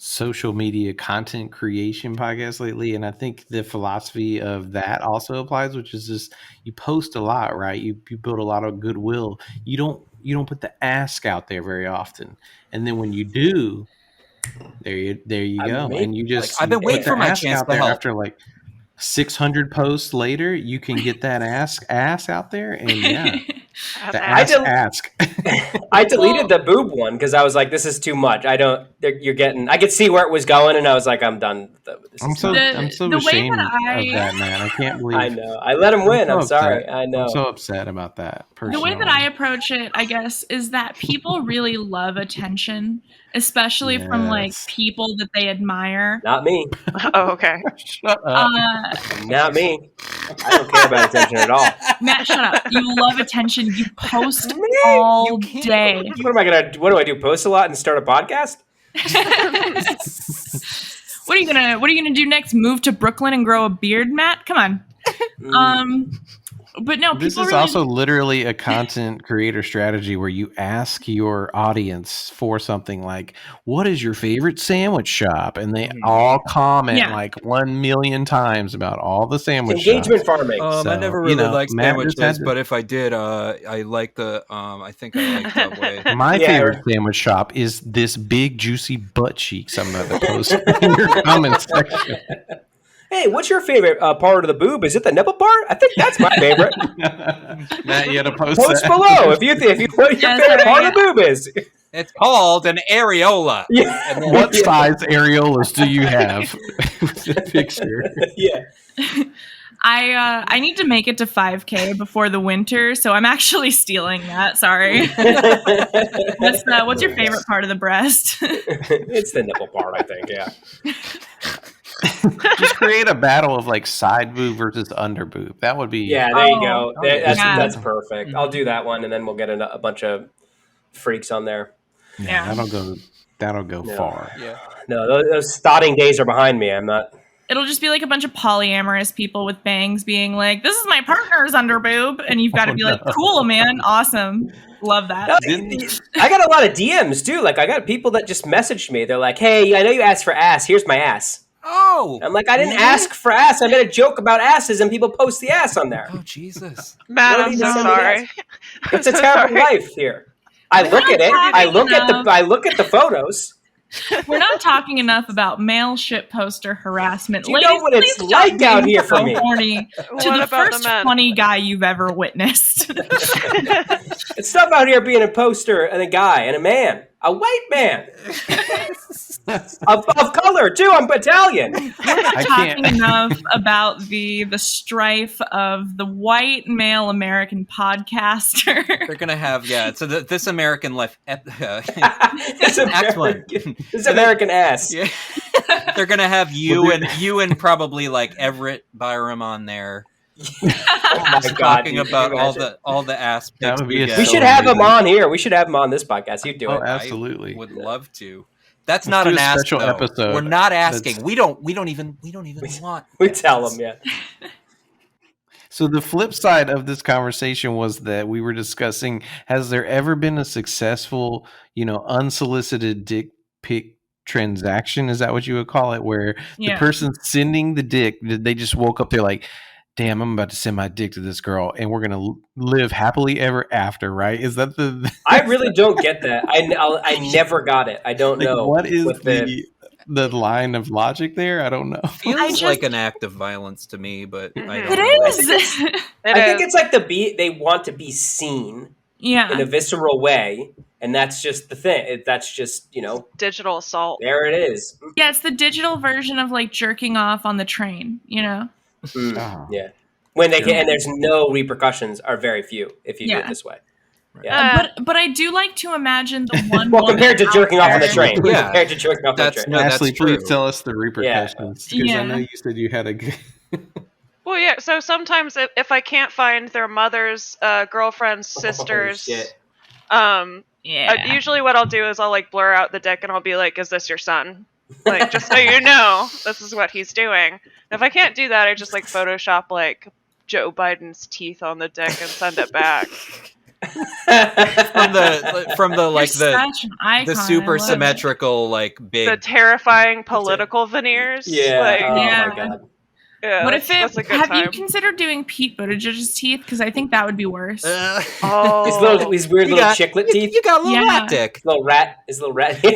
S1: social media content creation podcasts lately, and I think the philosophy of that also applies, which is just you post a lot, right? You build a lot of goodwill. You don't put the ask out there very often, and then when you do, there you go, and you just
S5: I've been
S1: you
S5: waiting
S1: put
S5: for
S1: the
S5: my
S1: ask
S5: chance
S1: out
S5: to
S1: there
S5: help.
S1: after like 600 posts later, you can get that ass out there, and yeah. The ask.
S3: I deleted the boob one because I was like, "This is too much. I could see where it was going, and I was like, I'm done. This
S1: I'm
S3: is
S1: so
S4: The way
S1: ashamed
S4: that
S1: of that, man. I can't believe.
S3: I know. I let him win. I'm
S1: so
S3: sorry.
S1: upset.
S3: I know.
S1: I'm so upset about that.
S4: The
S1: Personally.
S4: way that I approach it, I guess, is that people really love attention, especially from like
S1: Yes.
S4: people that they admire.
S3: Not me.
S2: Oh, okay.
S1: Shut up.
S3: Not me. I don't care about attention at all.
S4: Matt, shut up. You love attention. You post all day.
S3: What do I do? Post a lot and start a podcast?
S4: What are you gonna do next? Move to Brooklyn and grow a beard, Matt? Come on. But no,
S1: This
S4: people
S1: is
S4: really
S1: also literally a content creator strategy where you ask your audience for something like, what is your favorite sandwich shop? And they all comment like 1 million times about all the sandwich
S3: Engagement
S1: shops.
S3: farming.
S5: I never really liked
S1: Matt just had
S5: sandwiches,
S1: to-
S5: but if I did, I like the. I think I like Subway.
S1: My favorite sandwich shop is this big juicy butt cheeks. I'm going to post in your comment section.
S3: Hey, what's your favorite part of the boob? Is it the nipple part? I think that's my favorite.
S1: Matt, you had to post
S3: Post
S1: that.
S3: below if you what your favorite part of the boob is.
S5: It's called an areola.
S3: Yeah.
S1: And what size areolas do you have? With the picture.
S3: Yeah.
S4: I need to make it to 5K before the winter, so I'm actually stealing that. Sorry. What's your favorite part of the breast?
S3: It's the nipple part, I think. Yeah.
S1: Just create a battle of like side boob versus under boob. That would be
S3: Yeah, there you go.
S4: Yeah.
S3: That's perfect. I'll do that one, and then we'll get a bunch of freaks on there.
S4: Yeah.
S1: That'll go far.
S5: Yeah.
S3: No, those starting days are behind me. I'm not.
S4: It'll just be like a bunch of polyamorous people with bangs being like, this is my partner's under boob. And you've got to be like, cool, man. Awesome. Love that.
S3: No, I got a lot of DMs too. Like I got people that just messaged me. They're like, hey, I know you asked for ass. Here's my ass.
S5: Oh,
S3: I'm like, I didn't ask for ass. I made a joke about asses, and people post the ass on there.
S5: Oh, Jesus.
S2: Matt,
S3: No
S2: I'm
S3: need to
S2: so
S3: send me
S2: sorry.
S3: It's a terrible life here. I look at it. I look at the photos.
S4: We're not talking enough about male shitposter harassment.
S3: Do you know what it's
S4: please
S3: like
S4: stop
S3: out
S4: being
S3: here for
S4: so
S3: me?
S4: horny to
S2: What
S4: the
S2: about
S4: first
S2: the men?
S4: funny guy you've ever witnessed.
S3: It's stuff out here being a poster and a guy and a man, a white man of color too. I'm Italian.
S1: I
S4: Talking
S1: can't.
S4: enough about the strife of the white male American podcaster.
S5: They're going to have, so This American Life.
S3: This
S5: Excellent.
S3: This American ass.
S5: Yeah. They're going to have you and probably like Everett Byram on there.
S3: Oh my god!
S5: Talking about all the ass pics
S1: That would be
S5: we
S1: a
S5: get.
S3: We should have him on here. We should have him on this podcast. He'd do
S1: Oh,
S3: it.
S1: absolutely.
S5: I would love to. That's
S1: Let's
S5: not
S1: do
S5: an
S1: a
S5: ask
S1: special
S5: though.
S1: episode.
S5: We're not asking. We don't even want.
S3: We tell him, yeah.
S1: So the flip side of this conversation was that we were discussing, has there ever been a successful, unsolicited dick pic transaction? Is that what you would call it? Where the person sending the dick, they just woke up, they're like, damn, I'm about to send my dick to this girl and we're going to live happily ever after, right? Is that the...
S3: I really don't get that. I never got it. I don't know.
S1: What is the line of logic there? I don't know.
S5: Feels like an act of violence to me, but I don't
S4: It
S5: know.
S4: is.
S3: I think it's like they want to be seen in a visceral way, and that's just the thing. That's just,
S2: Digital assault.
S3: there it is.
S4: Yeah, it's the digital version of like jerking off on the train,
S3: Yeah. When they can, and there's no repercussions, are very few if you do it this way. Yeah.
S4: But I do like to imagine the one.
S3: Well, compared to jerking off on the train.
S5: Yeah.
S3: Compared to jerking off on the train.
S5: No, that's
S1: Ashley,
S5: true.
S1: please tell us the repercussions. Because I know you said you had a good...
S2: Well, yeah. So sometimes if I can't find their mother's, girlfriend's, sister's, usually what I'll do is I'll like blur out the dick and I'll be like, "Is this your son?" Like, just so you know, this is what he's doing. And if I can't do that, I just like Photoshop like Joe Biden's teeth on the dick and send it back.
S5: from the like the super symmetrical like big
S2: the terrifying political veneers.
S3: Yeah.
S2: Like,
S3: oh my god.
S2: Yeah,
S4: what if
S2: that's a good
S4: have
S2: time.
S4: you considered doing Pete Buttigieg's teeth? Because I think that would be worse.
S3: His weird little chiclet teeth.
S5: You got a little rat dick.
S3: His little rat. His little rat dick.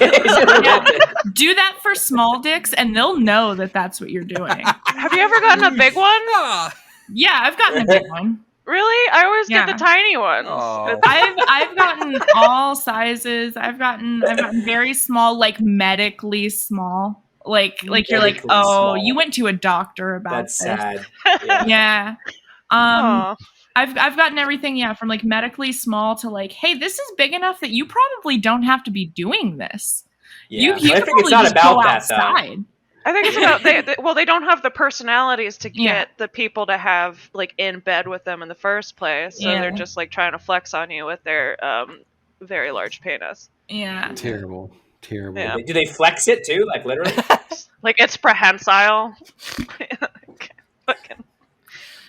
S4: Do that for small dicks, and they'll know that that's what you're doing.
S2: Have you ever gotten a big one?
S4: Yeah, I've gotten a big one.
S2: Really? I always get the tiny ones.
S5: Oh.
S4: I've gotten all sizes. I've gotten very small, like medically small. Like you're like, oh, you went to a doctor about
S3: That's
S4: this.
S3: sad.
S4: Yeah. I've gotten everything, from like medically small to like, hey, this is big enough that you probably don't have to be doing this.
S3: Yeah.
S4: You
S3: I think it's not about that though.
S2: I think it's about they don't have the personalities to get the people to have like in bed with them in the first place. So they're just like trying to flex on you with their very large penis.
S4: Yeah.
S1: Terrible.
S2: Yeah.
S3: Do they flex it too? Like literally?
S2: Like it's prehensile.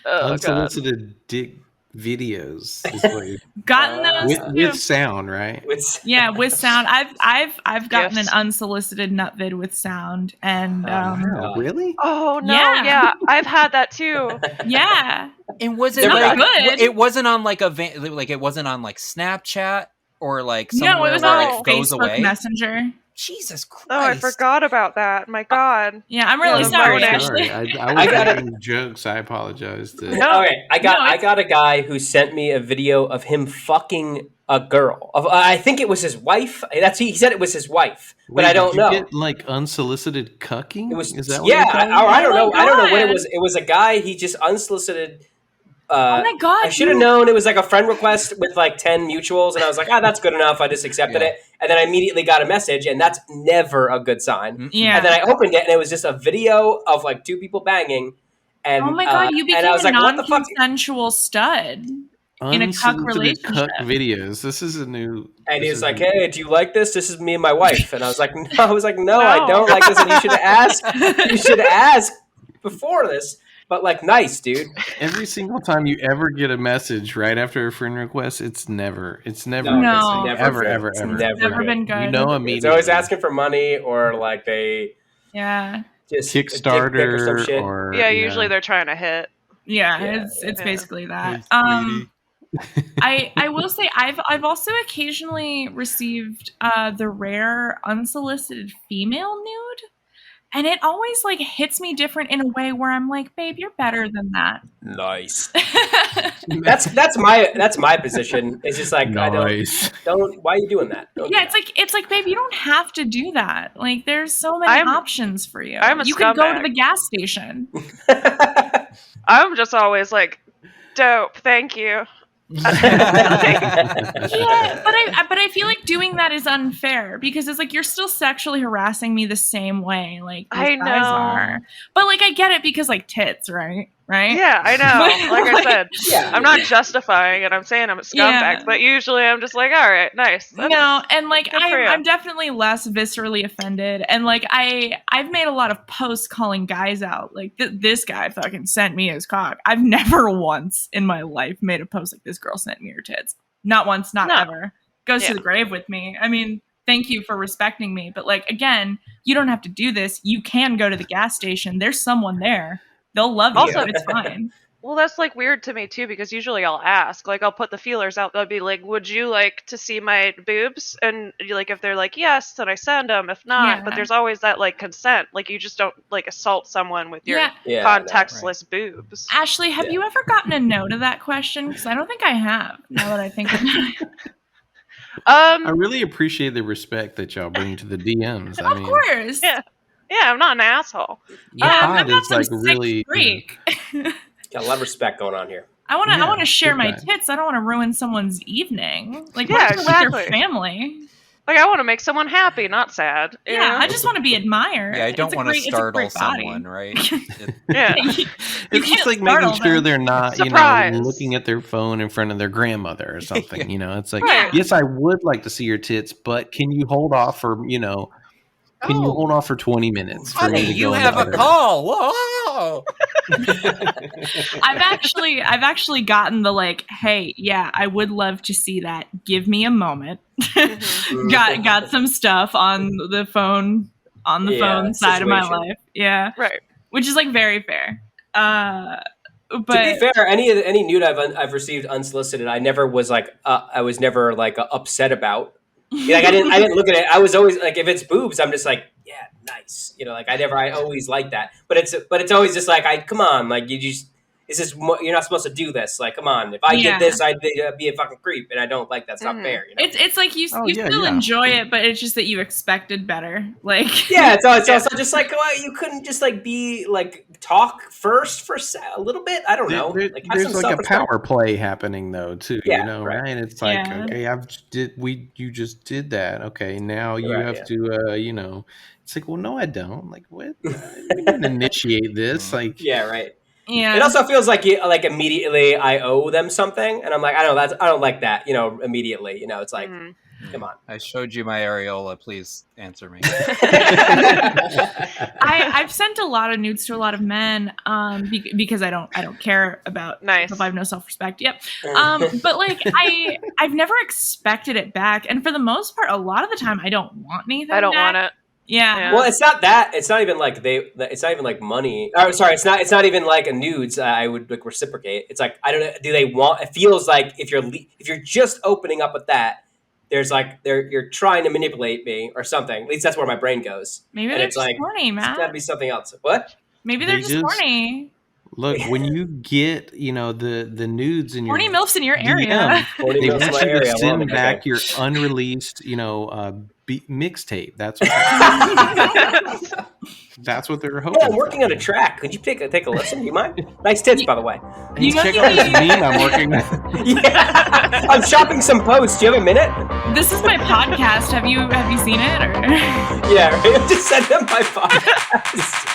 S2: Oh god.
S1: Unsolicited dick videos is what you're
S4: Gotten those
S1: with
S4: too.
S1: sound, right?
S4: Yeah, with sound. I've gotten
S2: Gifts.
S4: an unsolicited nut vid with sound, and
S1: Wow, really?
S2: Oh no,
S4: Yeah.
S2: yeah, I've had that too.
S4: yeah,
S5: And was it
S3: They're
S5: like
S4: good.
S5: it wasn't on like like it wasn't on like Snapchat or like
S4: no,
S5: somewhere
S4: it was
S5: where
S4: on
S2: where
S4: like
S5: it goes
S4: Facebook
S5: away?
S4: Messenger.
S5: Jesus Christ.
S2: Oh, I forgot about that. My god.
S4: Yeah, I'm really
S2: Yeah,
S4: sorry,
S2: sorry.
S4: Ashley.
S1: I
S3: I
S1: was
S3: got it.
S1: making jokes. I apologize.
S2: No.
S3: Okay, I got a guy who sent me a video of him fucking a girl. I think it was his wife. He said it was his wife, but I don't
S1: did you
S3: know.
S1: get like unsolicited cucking?
S3: It was
S1: Is that what you're calling
S3: I don't
S4: Oh
S3: know.
S4: my
S3: I don't know what it
S4: God.
S3: was. It was a guy. He just unsolicited.
S4: Oh my god!
S3: I should have known it was like a friend request with like 10 mutuals, and I was like, that's good enough. I just accepted
S5: Yeah.
S3: it, and then I immediately got a message, and that's never a good sign.
S4: Yeah.
S3: And then I opened it, and it was just a video of like two people banging. And
S4: Oh my god! You became
S3: and I was
S4: a
S3: like, what the fuck?
S4: non-consensual stud in a cuck
S1: Unsolicited cuck
S4: relationship.
S1: videos. This is a new.
S3: And he
S1: this
S3: was
S1: is
S3: like,
S1: new.
S3: "Hey, do you like this? This is me and my wife." And I was like, "No, no, I
S2: No.
S3: don't like this." And you should ask. You should ask before this. But like, nice, dude.
S1: Every single time you ever get a message right after a friend request, it's never
S3: No,
S1: good.
S3: it's
S1: Ever,
S3: good.
S1: ever,
S3: It's
S1: ever.
S4: Never been good.
S1: You know
S3: It's
S1: immediately.
S3: always asking for money or like they
S4: Yeah,
S3: just a dick pic or some
S1: Kickstarter
S3: shit.
S1: or
S2: Yeah, usually they're trying to hit.
S4: yeah.
S3: Yeah,
S4: It's
S2: yeah.
S4: basically that.
S5: Hey, sweetie.
S4: I will say I've also occasionally received the rare unsolicited female nude, and it always like hits me different in a way where I'm like, babe, you're better than that.
S3: Nice. That's my position. It's just like
S1: Nice.
S3: I don't. Why are you doing that? Don't do
S4: Yeah, it's like, babe, you don't have to do that. Like, there's so many
S2: I'm-
S4: options for you.
S2: I'm a
S4: You could go to
S2: scumbag.
S4: the gas station.
S3: that.
S2: I'm just always like, dope, thank you.
S4: Yeah, but I feel like doing that is unfair because it's like you're still sexually harassing me the same way like these
S2: I
S4: guys
S2: know.
S4: are. But like I get it because like tits, right?
S2: Yeah, I know. Like I said,
S3: Yeah.
S2: I'm not justifying it. I'm saying I'm a scumbag,
S4: Yeah.
S2: but usually I'm just like, all right, nice.
S4: No, and like
S2: Good for you.
S4: I'm definitely less viscerally offended, and like I've made a lot of posts calling guys out. Like this guy fucking sent me his cock. I've never once in my life made a post like this girl sent me her tits. Not once, not
S2: No.
S4: ever. Goes
S2: Yeah.
S4: to the grave with me. I mean, thank you for respecting me, but like again, you don't have to do this. You can go to the gas station. There's someone there. They'll love you.
S2: Also-
S4: It's fine.
S2: Well, that's like weird to me too because usually I'll ask, like I'll put the feelers out. They'll be like, "Would you like to see my boobs?" And like if they're like yes, then I send them. If not, but
S4: Yeah.
S2: there's always that like consent. Like you just don't like assault someone with your
S4: Yeah.
S3: Yeah,
S2: contextless boobs.
S4: Ashley, have
S3: Yeah.
S4: you ever gotten a no to that question? Because I don't think I have. Now that I think about it.
S1: I really appreciate the respect that y'all bring to the DMs. I
S4: Of
S1: mean,
S4: course.
S2: Yeah. Yeah, I'm not an asshole.
S1: the
S4: I'm
S1: pod
S4: not
S1: is
S4: some
S1: like
S4: sick
S1: really.
S4: freak.
S3: Got a lot of respect going on here.
S4: I want to.
S1: Yeah,
S4: I want to share
S1: big
S4: my
S1: time.
S4: tits. I don't want to ruin someone's evening. Like,
S2: Yeah,
S4: yeah, with
S2: exactly.
S4: your family.
S2: Like I want to make someone happy, not sad. you
S4: Yeah,
S2: know?
S4: I just want to be admired.
S5: Yeah, I don't want to
S4: it's a
S5: startle
S4: great body.
S5: someone, right?
S2: Yeah.
S4: You
S1: It's
S4: can't
S1: just like
S4: startle
S1: making sure
S4: them.
S1: they're not,
S2: Surprise.
S1: looking at their phone in front of their grandmother or something. It's like,
S2: Right.
S1: yes, I would like to see your tits, but can you hold off for, can you
S5: Oh.
S1: hold off for 20 minutes for me
S5: Honey,
S1: to
S5: you
S1: go in
S5: have
S1: the
S5: a
S1: other-
S5: call. Whoa.
S4: I've actually gotten the like, hey, yeah, I would love to see that. Give me a moment.
S2: Mhm.
S4: got some stuff on the phone
S3: Yeah,
S4: phone side of my
S3: situation.
S4: life. Yeah,
S2: Right.
S4: which is like very fair.
S3: To
S4: But
S3: be fair, any nude I've received unsolicited, I never was like I was never like upset about. Like I didn't look at it. I was always like, if it's boobs, I'm just like, yeah, nice. Like I always like that. But it's always just like, come on, like you're not supposed to do this. Like, come on, if I
S4: Yeah.
S3: did this, I'd be a fucking creep, and I don't like that's not
S2: Mhm.
S3: fair.
S4: it's like you
S1: Oh,
S4: you
S1: yeah,
S4: still
S1: yeah.
S4: enjoy it, but it's just that you expected better. Like
S3: Yeah, it's also just like, well, you couldn't just like be like talk first for a little bit. I don't know.
S1: There-
S3: Like, have
S1: there's
S3: some
S1: like a
S3: self-respect.
S1: power play happening though too,
S3: Yeah, right.
S1: right? It's like,
S4: Yeah.
S1: okay, you just did that. Okay, now you
S3: Right,
S1: have
S3: yeah.
S1: to, it's like, well, no, I don't. Like, what? We didn't initiate this. Like,
S3: Yeah, right.
S4: Yeah.
S3: It also feels like immediately I owe them something, and I'm like, I don't like that. Immediately. It's like, come on.
S5: I showed you my areola. Please answer me.
S4: I've sent a lot of nudes to a lot of men because I don't care about if I have no self-respect. Yep. But like I've never expected it back, and for the most part, a lot of the time I don't want anything.
S2: I don't
S4: back.
S2: want it.
S4: Yeah.
S3: Well, it's not that. It's not even like it's not even like money. Oh, sorry. It's not even like a nudes. I would like reciprocate. It's like, I don't know. Do they want? It feels like if you're just opening up with that, there's like you're trying to manipulate me or something. At least that's where my brain goes.
S4: Maybe
S3: and
S4: they're
S3: it's
S4: just
S3: like,
S4: horny, Matt.
S3: It's gotta be something else. What?
S4: Maybe they're just horny.
S1: Look, when you get, the nudes in
S4: horny
S1: your
S4: MILFs in your area,
S1: they want you to send back your unreleased, mixtape. That's what that's what they're hoping.
S3: Yeah, I'm working on a track. Could you take a listen? Do you mind? Nice tits, by the way.
S1: You check out this meme I'm working on.
S3: Yeah, I'm shopping some posts. Do you have a minute?
S4: This is my podcast. Have you seen it? Or?
S3: Yeah, right? Just send them my podcast.